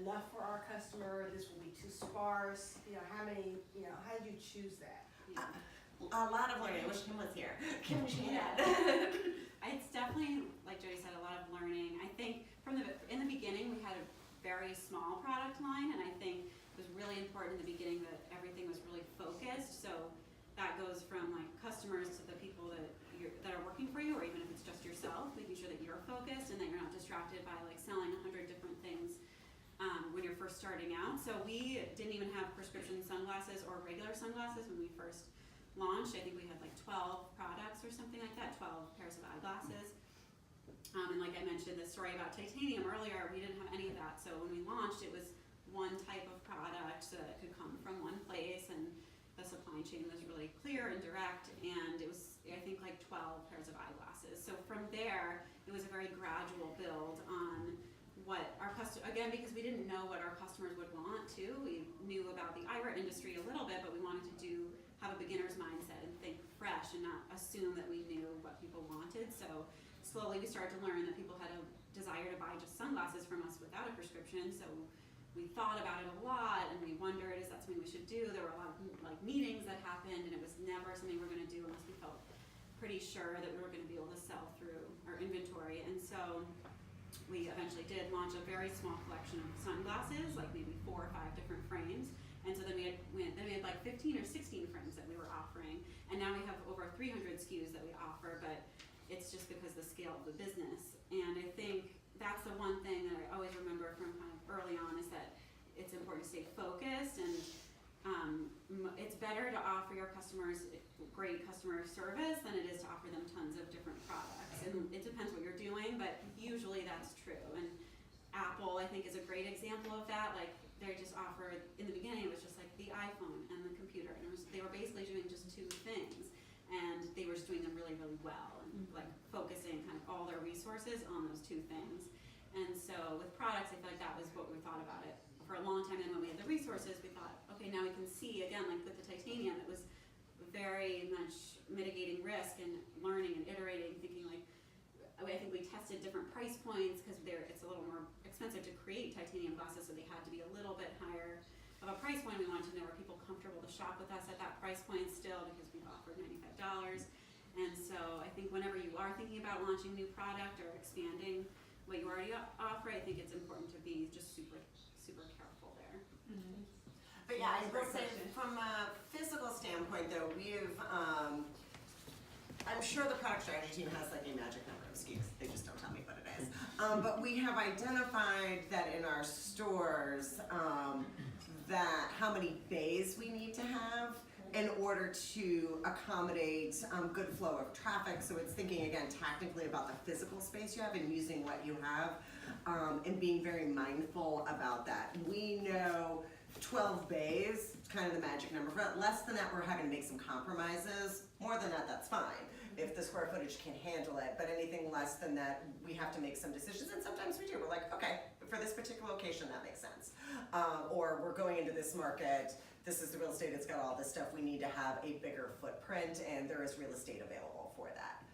enough for our customer, this will be too sparse? You know, how did you choose that? A lot of learning. I wish Kim was here. Kim, It's definitely, like Jody said, a lot of learning. I think in the beginning we had a very small product line, and I think it was really important in the beginning that everything was really focused. So that goes from like customers to the people that are working for you, or even if it's just yourself, making sure that you're focused and that you're not distracted by like selling 100 different things when you're first starting out. So we didn't even have prescription sunglasses or regular sunglasses when we first launched. I think we had like 12 products or something like that, 12 pairs of eyeglasses. And like I mentioned the story about titanium earlier, we didn't have any of that. So when we launched, it was one type of product so that it could come from one place, and the supply chain was really clear and direct, and it was, I think, like 12 pairs of eyeglasses. So from there, it was a very gradual build on what our again, because we didn't know what our customers would want too. We knew about the eyewear industry a little bit, but we wanted to have a beginner's mindset and think fresh and not assume that we knew what people wanted. So slowly we started to learn that people had a desire to buy just sunglasses from us without a prescription. So we thought about it a lot, and we wondered, is that something we should do? There were a lot of like meetings that happened, and it was never something we were going to do unless we felt pretty sure that we were going to be able to sell through our inventory. And so we eventually did launch a very small collection of sunglasses, like maybe 4 or 5 different frames. And so then we had like 15 or 16 frames that we were offering, and now we have over 300 SKUs that we offer. But it's just because the scale of the business. And I think that's the one thing that I always remember from kind of early on, is that it's important to stay focused, and it's better to offer your customers great customer service than it is to offer them tons of different products. And it depends what you're doing, but usually that's true. And Apple, I think, is a great example of that. Like, they just offered, in the beginning, it was just like the iPhone and the computer, and they were basically doing just 2 things, and they were just doing them really, really well, and like focusing kind of all their resources on those 2 things. And so with products, I feel like that was what we thought about it for a long time. And when we had the resources, we thought, okay, now we can see, again, like with the titanium, it was very much mitigating risk and learning and iterating, thinking like, I think we tested different price points because it's a little more expensive to create titanium glasses, so they had to be a little bit higher of a price point. We wanted to know, are people comfortable to shop with us at that price point still, because we've offered $95. And so I think whenever you are thinking about launching new product or expanding what you already offer, I think it's important to be just super, super careful there. Mm-hmm. But yeah, I will say from a physical standpoint though, we've, I I'm sure the product strategy team has like a magic number of SKUs, they just don't tell me what it is. But we have identified that in our stores, that how many bays we need to have in order to accommodate good flow of traffic. So it's thinking again tactically about the physical space you have and using what you have, and being very mindful about that. We know 12 bays is kind of the magic number. For less than that, we're having to make some compromises. More than that, that's fine if the square footage can handle it. But anything less than that, we have to make some decisions. And sometimes we do. We're like, okay, for this particular location, that makes sense. Or we're going into this market. This is the real estate. It's got all this stuff. We need to have a bigger footprint, and there is real estate available for that.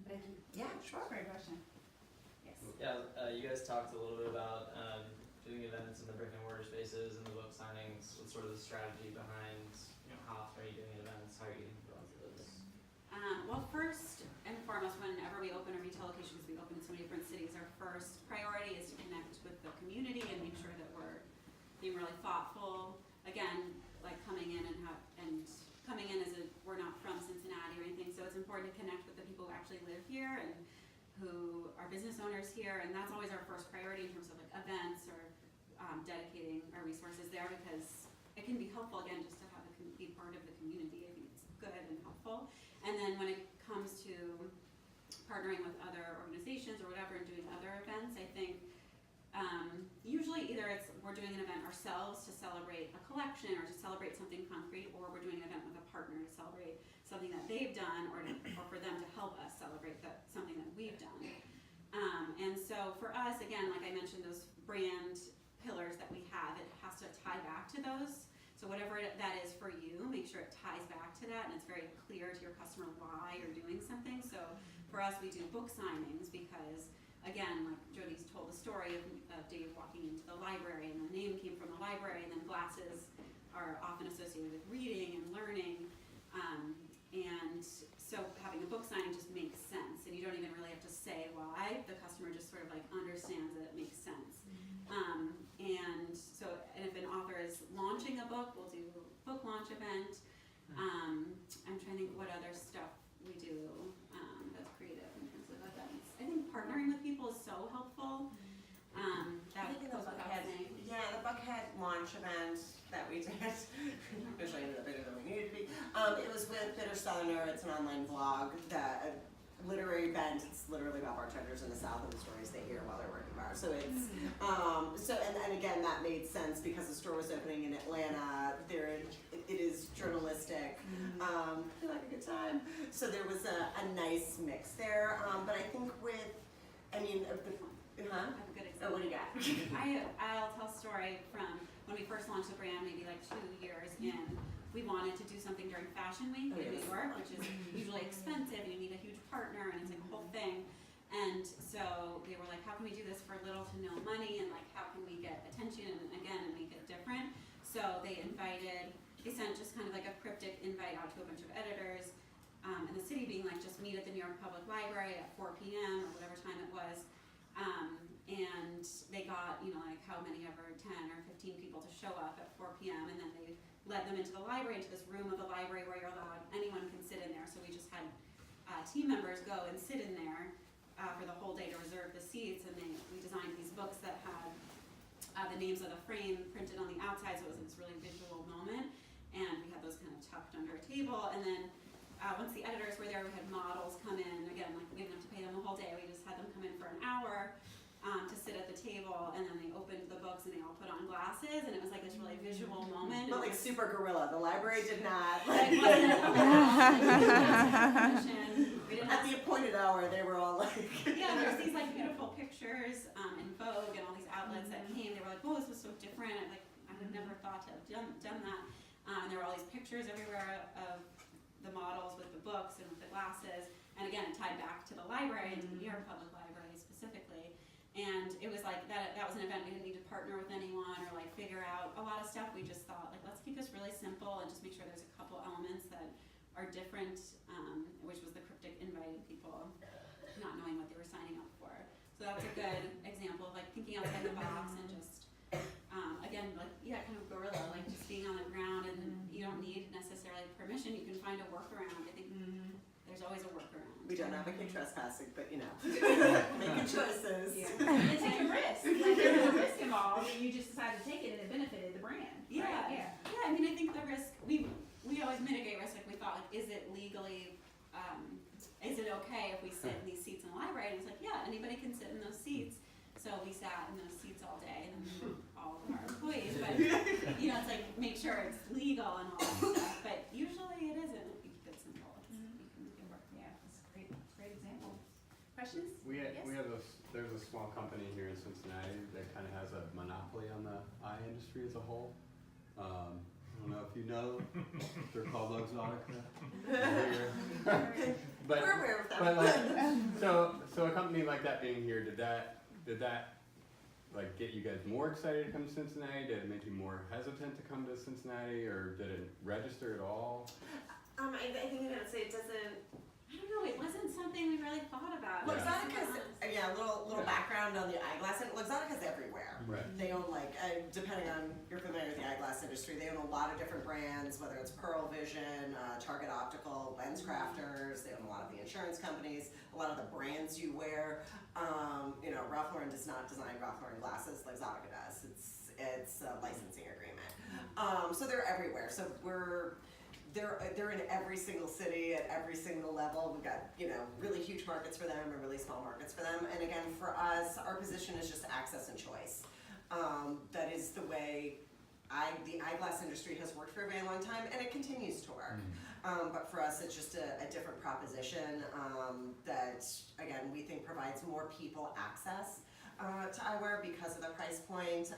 Thank you. Yeah, sure. Great question. Yes. Yeah, you guys talked a little bit about doing events in the brick and mortar spaces and the book signings. What's sort of the strategy behind, how often are you doing events? How are you getting involved with those? Well, first and foremost, whenever we open a retail location, because we open in so many different cities, our first priority is to connect with the community and make sure that we're being really thoughtful. Again, like coming in we're not from Cincinnati or anything, so it's important to connect with the people who actually live here and who are business owners here, and that's always our first priority in terms of like events or dedicating our resources there, because it can be helpful again just to have be part of the community. I think it's good and helpful. And then when it comes to partnering with other organizations or whatever and doing other events, I think usually either we're doing an event ourselves to celebrate a collection or to celebrate something concrete, or we're doing an event with a partner to celebrate something that they've done, or for them to help us celebrate something that we've done. And so for us, again, like I mentioned, those brand pillars that we have, it has to tie back to those. So whatever that is for you, make sure it ties back to that and it's very clear to your customer why you're doing something. So for us, we do book signings because, again, like Jody's told the story of Dave walking into the library and the name came from the library, and then glasses are often associated with reading and learning. And so having a book signing just makes sense, and you don't even really have to say why. The customer just sort of like understands that it makes sense. And if an author is launching a book, we'll do a book launch event. I'm trying to think what other stuff we do that's creative in terms of events. I think partnering with people is so helpful. That the goes without saying. Yeah, the Buckhead launch event that we did, actually ended up bigger than we needed to be. It was with Bittersteiner. It's an online blog, a literary event. It's literally about bartenders in the South and the stories they hear while they're working bars. So it's, and again, that made sense because the store was opening in Atlanta. It is journalistic. I like a good time. So there was a nice mix there. But I think I have a good example. Oh, what do you got? I'll tell a story from when we first launched the brand, maybe like 2 years in. We wanted to do something during Fashion Week in New York, which is usually expensive. You need a huge partner, and it's like a whole thing. And so they were like, how can we do this for little to no money, and like how can we get attention and make it different? So they sent just kind of like a cryptic invite out to a bunch of editors in the city, being like, just meet at the New York Public Library at 4 p.m. or whatever time it was. And they got, like how many ever, 10 or 15 people to show up at 4 p.m. and then they led them into the library, into this room of the library where you're allowed, anyone can sit in there. So we just had team members go and sit in there for the whole day to reserve the seats, and we designed these books that had the names of the frame printed on the outside, so it was this really visual moment. And we had those kind of tucked under a table, and then once the editors were there, we had models come in. Again, like we didn't have to pay them the whole day. We just had them come in for an hour to sit at the table, and then they opened the books and they all put on glasses, and it was like this really visual moment. But like super gorilla. The library did not. At the appointed hour, they were all like. Yeah, there's these like beautiful pictures in Vogue and all these outlets that came. They were like, "Whoa, this was so different." I would never thought to have done that. And there were all these pictures everywhere of the models with the books and with the glasses. And again, it tied back to the library and to the New York Public Library specifically. And it was like that was an event we didn't need to partner with anyone or like figure out a lot of stuff. We just thought like, let's keep this really simple and just make sure there's a couple elements that are different, which was the cryptic inviting people not knowing what they were signing up for. So that's a good example of like thinking outside the box and just, again, like, yeah, kind of guerrilla, like just being on the ground, and you don't need necessarily permission. You can find a workaround. I think there's always a We don't advocate trespassing, but you know, making choices. Yeah. And take a risk. Like there was a risk involved, and you just decided to take it, and it benefited the brand. Yeah, Right? Yeah. yeah. I mean, I think the risk we always mitigate risk. Like we thought, like, is it legally, is it okay if we sit in these seats in the library? And it's like, yeah, anybody can sit in those seats. So we sat in those seats all day, and then all of our employees. But you know, it's like make sure it's legal and all that stuff. But usually it isn't. We keep it simple. You can make it work. Yeah, that's a great example. Questions? There's a small company here in Cincinnati that kind of has a monopoly on the eye industry as a whole. I don't know if you know, they're called Luxottica. But We're aware of that. but like, so a company like that being here, did that like get you guys more excited to come to Cincinnati? Did it make you more hesitant to come to Cincinnati, or did it register at all? I think I would say it doesn't. I don't know. It wasn't something we really thought about. Luxottica's, yeah, a little background on the eyeglass. And Luxottica's everywhere. Right. They own like, depending on, you're familiar with the eyeglass industry, they own a lot of different brands, whether it's Pearl Vision, Target Optical, Lens Crafters, they own a lot of the insurance companies, a lot of the brands you wear. You know, Ralph Lauren does not design Ralph Lauren glasses, Luxottica does. It's a licensing agreement. So they're everywhere. So they're in every single city at every single level. We've got, you know, really huge markets for them and really small markets for them. And again, for us, our position is just access and choice. That is the way the eyeglass industry has worked for a very long time, and it continues to work. But for us, it's just a different proposition that, again, we think provides more people access to eyewear because of the price point,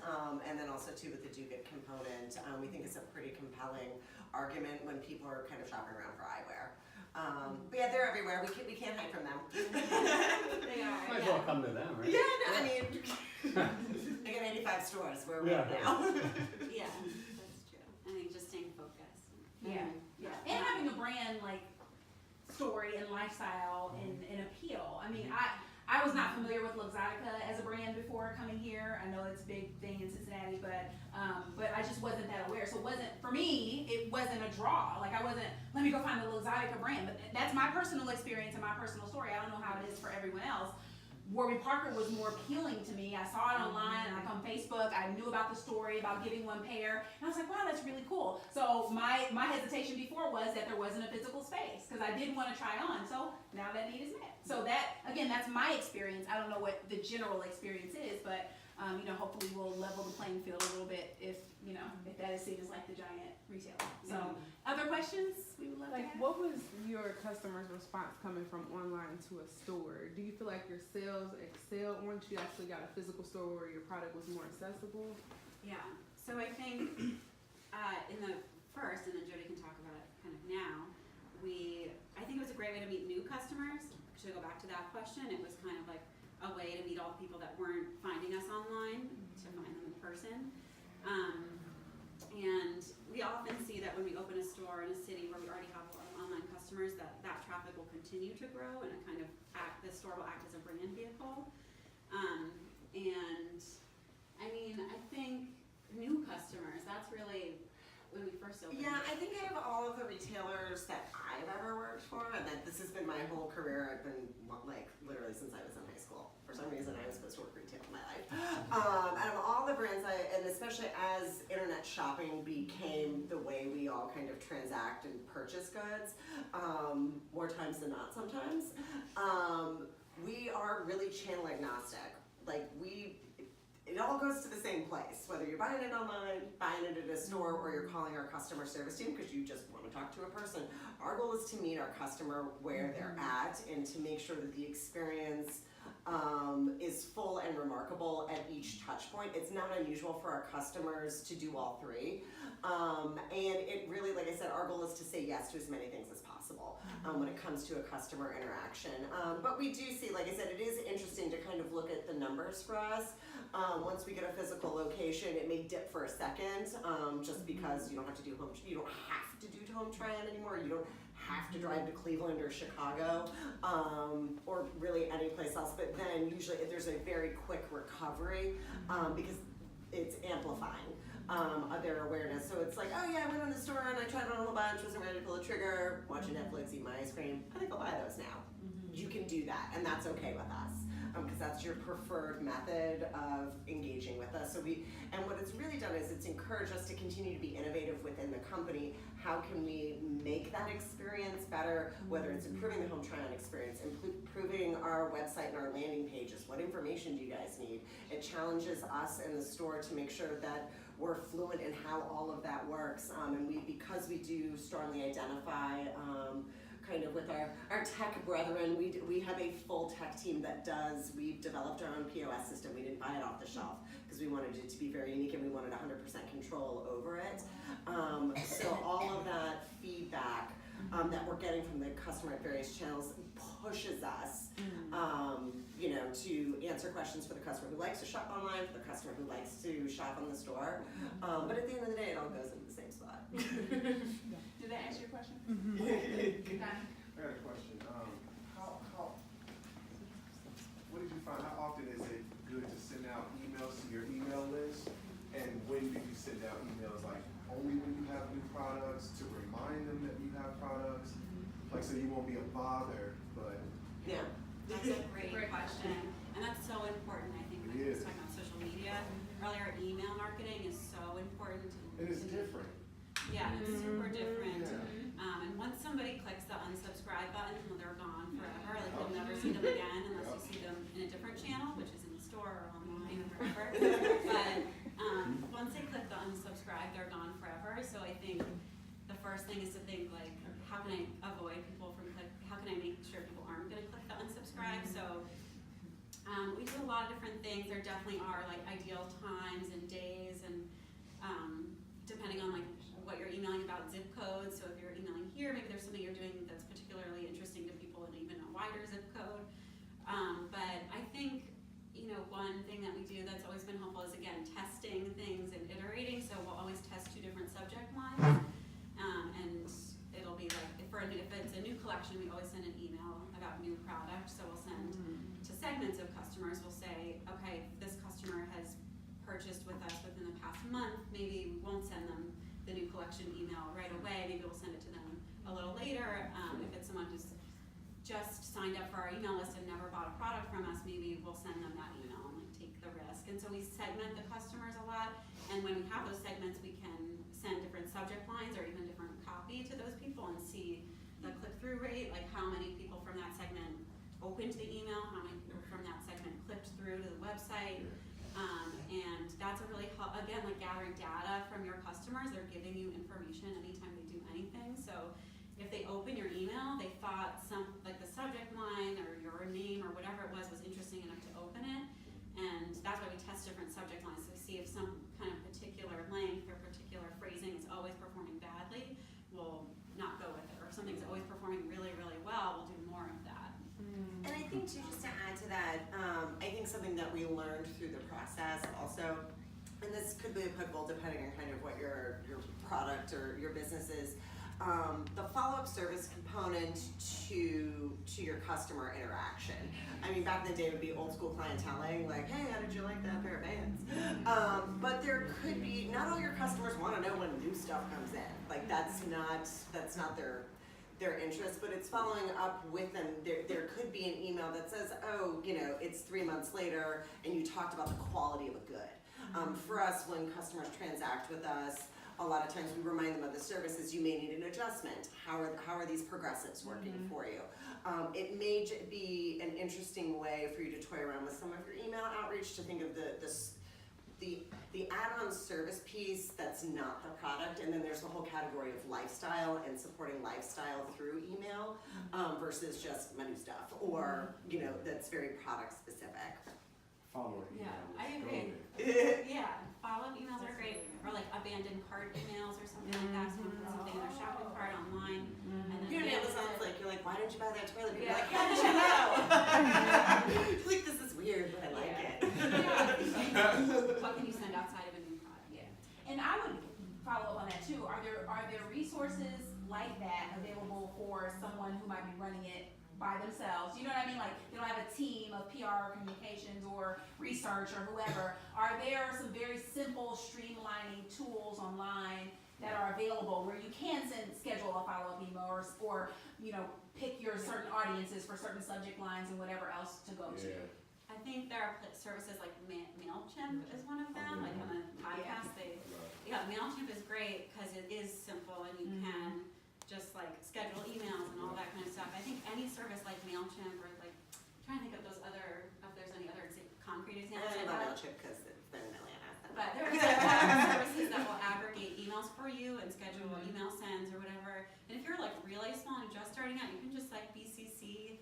and then also too with the do-good component. We think it's a pretty compelling argument when people are kind of shopping around for eyewear. But yeah, they're everywhere. We can't hide from them. They are. Might as well come to them, right? Yeah, no, I mean, they got 85 stores where we're at now. Yeah, that's true. I think just staying focused. Yeah. Yeah. And having a brand like story and lifestyle and appeal. I mean, I was not familiar with Luxottica as a brand before coming here. I know it's a big thing in Cincinnati, but I just wasn't that aware. So it wasn't, for me, it wasn't a draw. Like I wasn't, let me go find the Luxottica brand. But that's my personal experience and my personal story. I don't know how it is for everyone else. Warby Parker was more appealing to me. I saw it online, like on Facebook. I knew about the story about giving one pair, and I was like, wow, that's really cool. So my hesitation before was that there wasn't a physical space because I didn't want to try on. So now that need is met. So that, again, that's my experience. I don't know what the general experience is, but you know, hopefully we'll level the playing field a little bit if that is seen as like the giant retailer. So other questions we would love to Like, have? what was your customer's response coming from online to a store? Do you feel like your sales excelled once you actually got a physical store where your product was more accessible? Yeah. So I think in the first, and then Jody can talk about it kind of now, I think it was a great way to meet new customers. To go back to that question, it was kind of like a way to meet all the people that weren't finding us online, to find them in person. And we often see that when we open a store in a city where we already have a lot of online customers, that traffic will continue to grow, and it kind of the store will act as a brand vehicle. And I mean, I think new customers, that's really when we first opened. Yeah, I think I have all of the retailers that I've ever worked for, and that this has been my whole career. I've been like literally since I was in high school. For some reason, I was supposed to work retail in my life. Out of all the brands, and especially as internet shopping became the way we all kind of transact and purchase goods, more times than not sometimes, we are really channel agnostic. Like it all goes to the same place, whether you're buying it online, buying it at a store, or you're calling our customer service team because you just want to talk to a person. Our goal is to meet our customer where they're at and to make sure that the experience is full and remarkable at each touch point. It's not unusual for our customers to do all three. And it really, like I said, our goal is to say yes to as many things as possible when it comes to a customer interaction. But we do see, like I said, it is interesting to kind of look at the numbers for us. Once we get a physical location, it may dip for a second, just because you don't have to do home try-on anymore. You don't have to drive to Cleveland or Chicago, or really any place else. But then usually there's a very quick recovery because it's amplifying their awareness. So it's like, oh yeah, I went on the store and I tried on a whole bunch, wasn't ready to pull the trigger, watching Netflix, eat my ice cream. I think I'll buy those now. that, and that's okay with us. Because that's your preferred method of engaging with us. And what it's really done is it's encouraged us to continue to be innovative within the company. How can we make that experience better, whether it's improving the home try-on experience, improving our website and our landing pages, what information do you guys need? It challenges us in the store to make sure that we're fluent in how all of that works. And because we do strongly identify kind of with our tech brethren, we have a full tech team we've developed our own POS system. We didn't buy it off the shelf because we wanted it to be very unique and we wanted 100% control over it. So all of that feedback that we're getting from the customer at various channels pushes us, to answer questions for the customer who likes to shop online, for the customer who likes to shop in the store. But at the end of the day, it all goes into the same spot. Did that answer your question? I got a question. What did you find? How often is it good to send out emails to your email list? And when do you send out emails? Like only when you have new products to remind them that you have products? Like so you won't be a bother, but Yeah. That's a great question, and that's so important, I think, when It we're is. talking about social media. Earlier, email marketing is so important. and it's different. Yeah, it's super different. Yeah. And once somebody clicks the unsubscribe button, well, they're gone forever. Like you'll never see them again unless you see them in a different channel, which is in the store or online or wherever. But once they click the unsubscribe, they're gone forever. So I think the first thing is to think like, how can I avoid people from how can I make sure people aren't going to click the unsubscribe? So we do a lot of different things. There definitely are like ideal times and days, and depending on like what you're emailing about, zip codes. So if you're emailing here, maybe there's something you're doing that's particularly interesting to people in even a wider zip code. But I think one thing that we do that's always been helpful is again testing things and iterating. So we'll always test 2 different subject lines, and it'll be like if it's a new collection, we always send an email about new product. So we'll send to segments of customers. We'll say, okay, this customer has purchased with us within the past month. Maybe we won't send them the new collection email right away. Maybe we'll send it to them a little later. If it's someone who's just signed up for our email list and never bought a product from us, maybe we'll send them that email and like take the risk. And so we segment the customers a lot. And when we have those segments, we can send different subject lines or even different copy to those people and see the click-through rate, like how many people from that segment opened the email, how many people from that segment clicked through to the website. And that's a really, again, like gathering data from your customers. They're giving you information anytime they do anything. So if they open your email, they thought like the subject line or your name or whatever it was interesting enough to open it. And that's why we test different subject lines to see if some kind of particular length or particular phrasing is always performing badly, we'll not go with it. Or if something's always performing really, really well, we'll do more of that. And I think too, just to add to that, I think something that we learned through the process also, and this could be applicable depending on kind of what your product or your business is, the follow-up service component to your customer interaction. I mean, back in the day it would be old school clienteling, like, hey, how did you like that pair of pants? But there could be, not all your customers want to know when new stuff comes in. Like that's not their interest, but it's following up with them. There could be an email that says, oh, it's 3 months later and you talked about the quality of a good. For us, when customers transact with us, a lot of times we remind them of the services. You may need an adjustment. How are these progressives working for you? It may be an interesting way for you to toy around with some of your email outreach to think of the add-on service piece that's not the product, and then there's the whole category of lifestyle and supporting lifestyle through email versus just menu stuff or that's very product specific. Follow-up email. Yeah, I agree. Yeah, follow-up emails are great, or like abandoned cart emails or something like that. Someone puts something in their shopping cart online, and then You're abandons Amazon's it. like, you're like, why didn't you buy that toilet paper? Yeah. Like, how did you know? Like, this is weird, but I like it. What can you send outside of a new product? Yeah. And I would follow up on that too. Are there resources like that available for someone who might be running it by themselves? You know what I mean? Like they don't have a team of PR communications or research or whoever. Are there some very simple streamlining tools online that are available where you can schedule a follow-up email or, you know, pick your certain audiences for certain subject lines and whatever else to go to. Yeah. I think there are services like MailChimp is one of them, like on the podcast, MailChimp is great because it is simple and you can just like schedule emails and all that kind of stuff. I think any service like MailChimp or like, I'm trying to think of those other, if there's any other concrete examples. I love MailChimp because they're in Atlanta. But there's services that will aggregate emails for you and schedule email sends or whatever. And if you're like really small and just starting out, you can just like BCC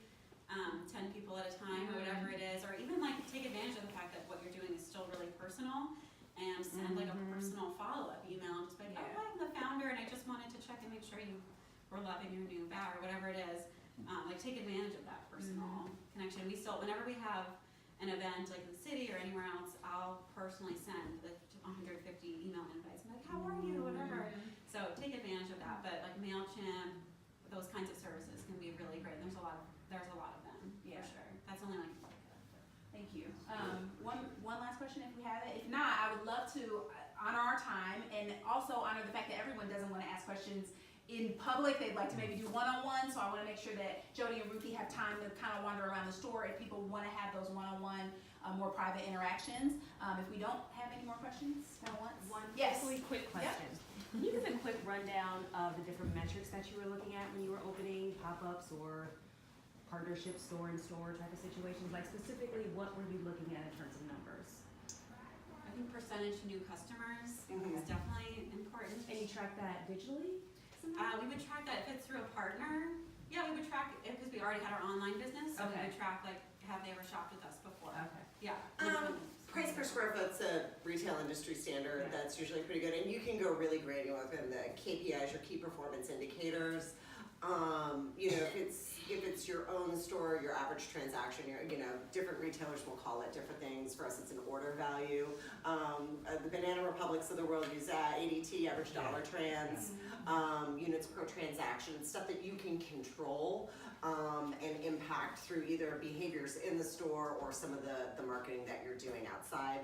10 people at a time or whatever it is, or even like take advantage of the fact that what you're doing is still really personal and send like a personal follow-up email, just like, oh, I'm the founder and I just wanted to check and make sure you were loving your new bag or whatever it is. Like take advantage of that personal connection. We still, whenever we have an event like in the city or anywhere else, I'll personally send the 150 email invites. I'm like, how are you, whatever. So take advantage of that. But like MailChimp, those kinds of services can be really great. There's a lot of them, for sure. That's only like Thank you. One last question if we have it. If not, I would love to honor our time and also honor the fact that everyone doesn't want to ask questions in public. They'd like to maybe do one-on-one, so I want to make sure that Jody and Ruthie have time to kind of wander around the store if people want to have those one-on-one, more private interactions. If we don't have any more questions, One Yes. really quick question. Can you give a quick rundown of the different metrics that you were looking at when you were opening pop-ups or partnership store-in-store type of situations? Like specifically, what were you looking at in terms of numbers? I think percentage new customers is definitely important. And you track that digitally? We would track that if it's through a partner. Yeah, we would track it because we already had our online business, so we would track like have they ever shopped with us before. Okay. Yeah. Price per square foot's a retail industry standard that's usually pretty good, and you can go really granular within the KPIs, your key performance indicators. You know, if it's your own store, your average transaction, different retailers will call it different things. For us, it's an order value. The Banana Republics of the world use ADT, average dollar trans, units per transaction, stuff that you can control and impact through either behaviors in the store or some of the marketing that you're doing outside.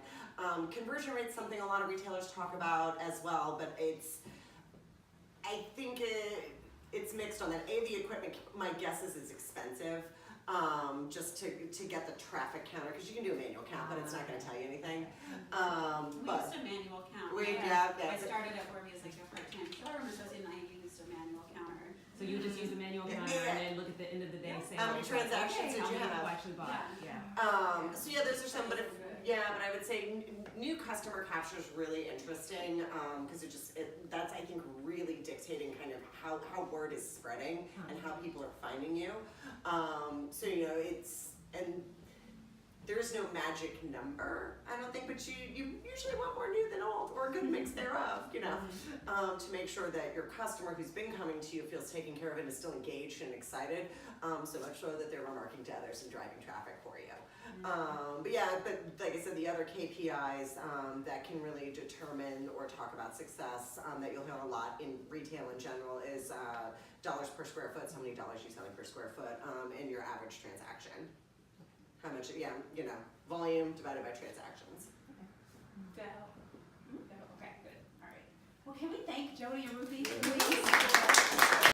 Conversion rate's something a lot of retailers talk about as well, but I think it's mixed on that. The equipment, my guess is expensive, just to get the traffic counter, because you can do a manual count, but it's not going to tell you anything. We But used a manual count. I I started at Warby as like a part-time showroom associate, and I used a manual counter. So you just use the manual counter and then look at the end of the day sales. How many transactions did you have? How many people actually bought? So yeah, those are some, but I would say new customer capture is really interesting, because that's I think really dictating kind of how word is spreading and how people are finding you. So and there's no magic number, I don't think, but you usually want more new than old, or a good mix thereof, to make sure that your customer who's been coming to you feels taken care of and is still engaged and excited, so much so that they're remarking to others and driving traffic for you. But like I said, the other KPIs that can really determine or talk about success that you'll hear a lot in retail in general is dollars per square foot, so many dollars you're selling per square foot, and your average transaction. How much, volume divided by transactions. Okay, good. All right. Well, can we thank Jody and Ruthie, please?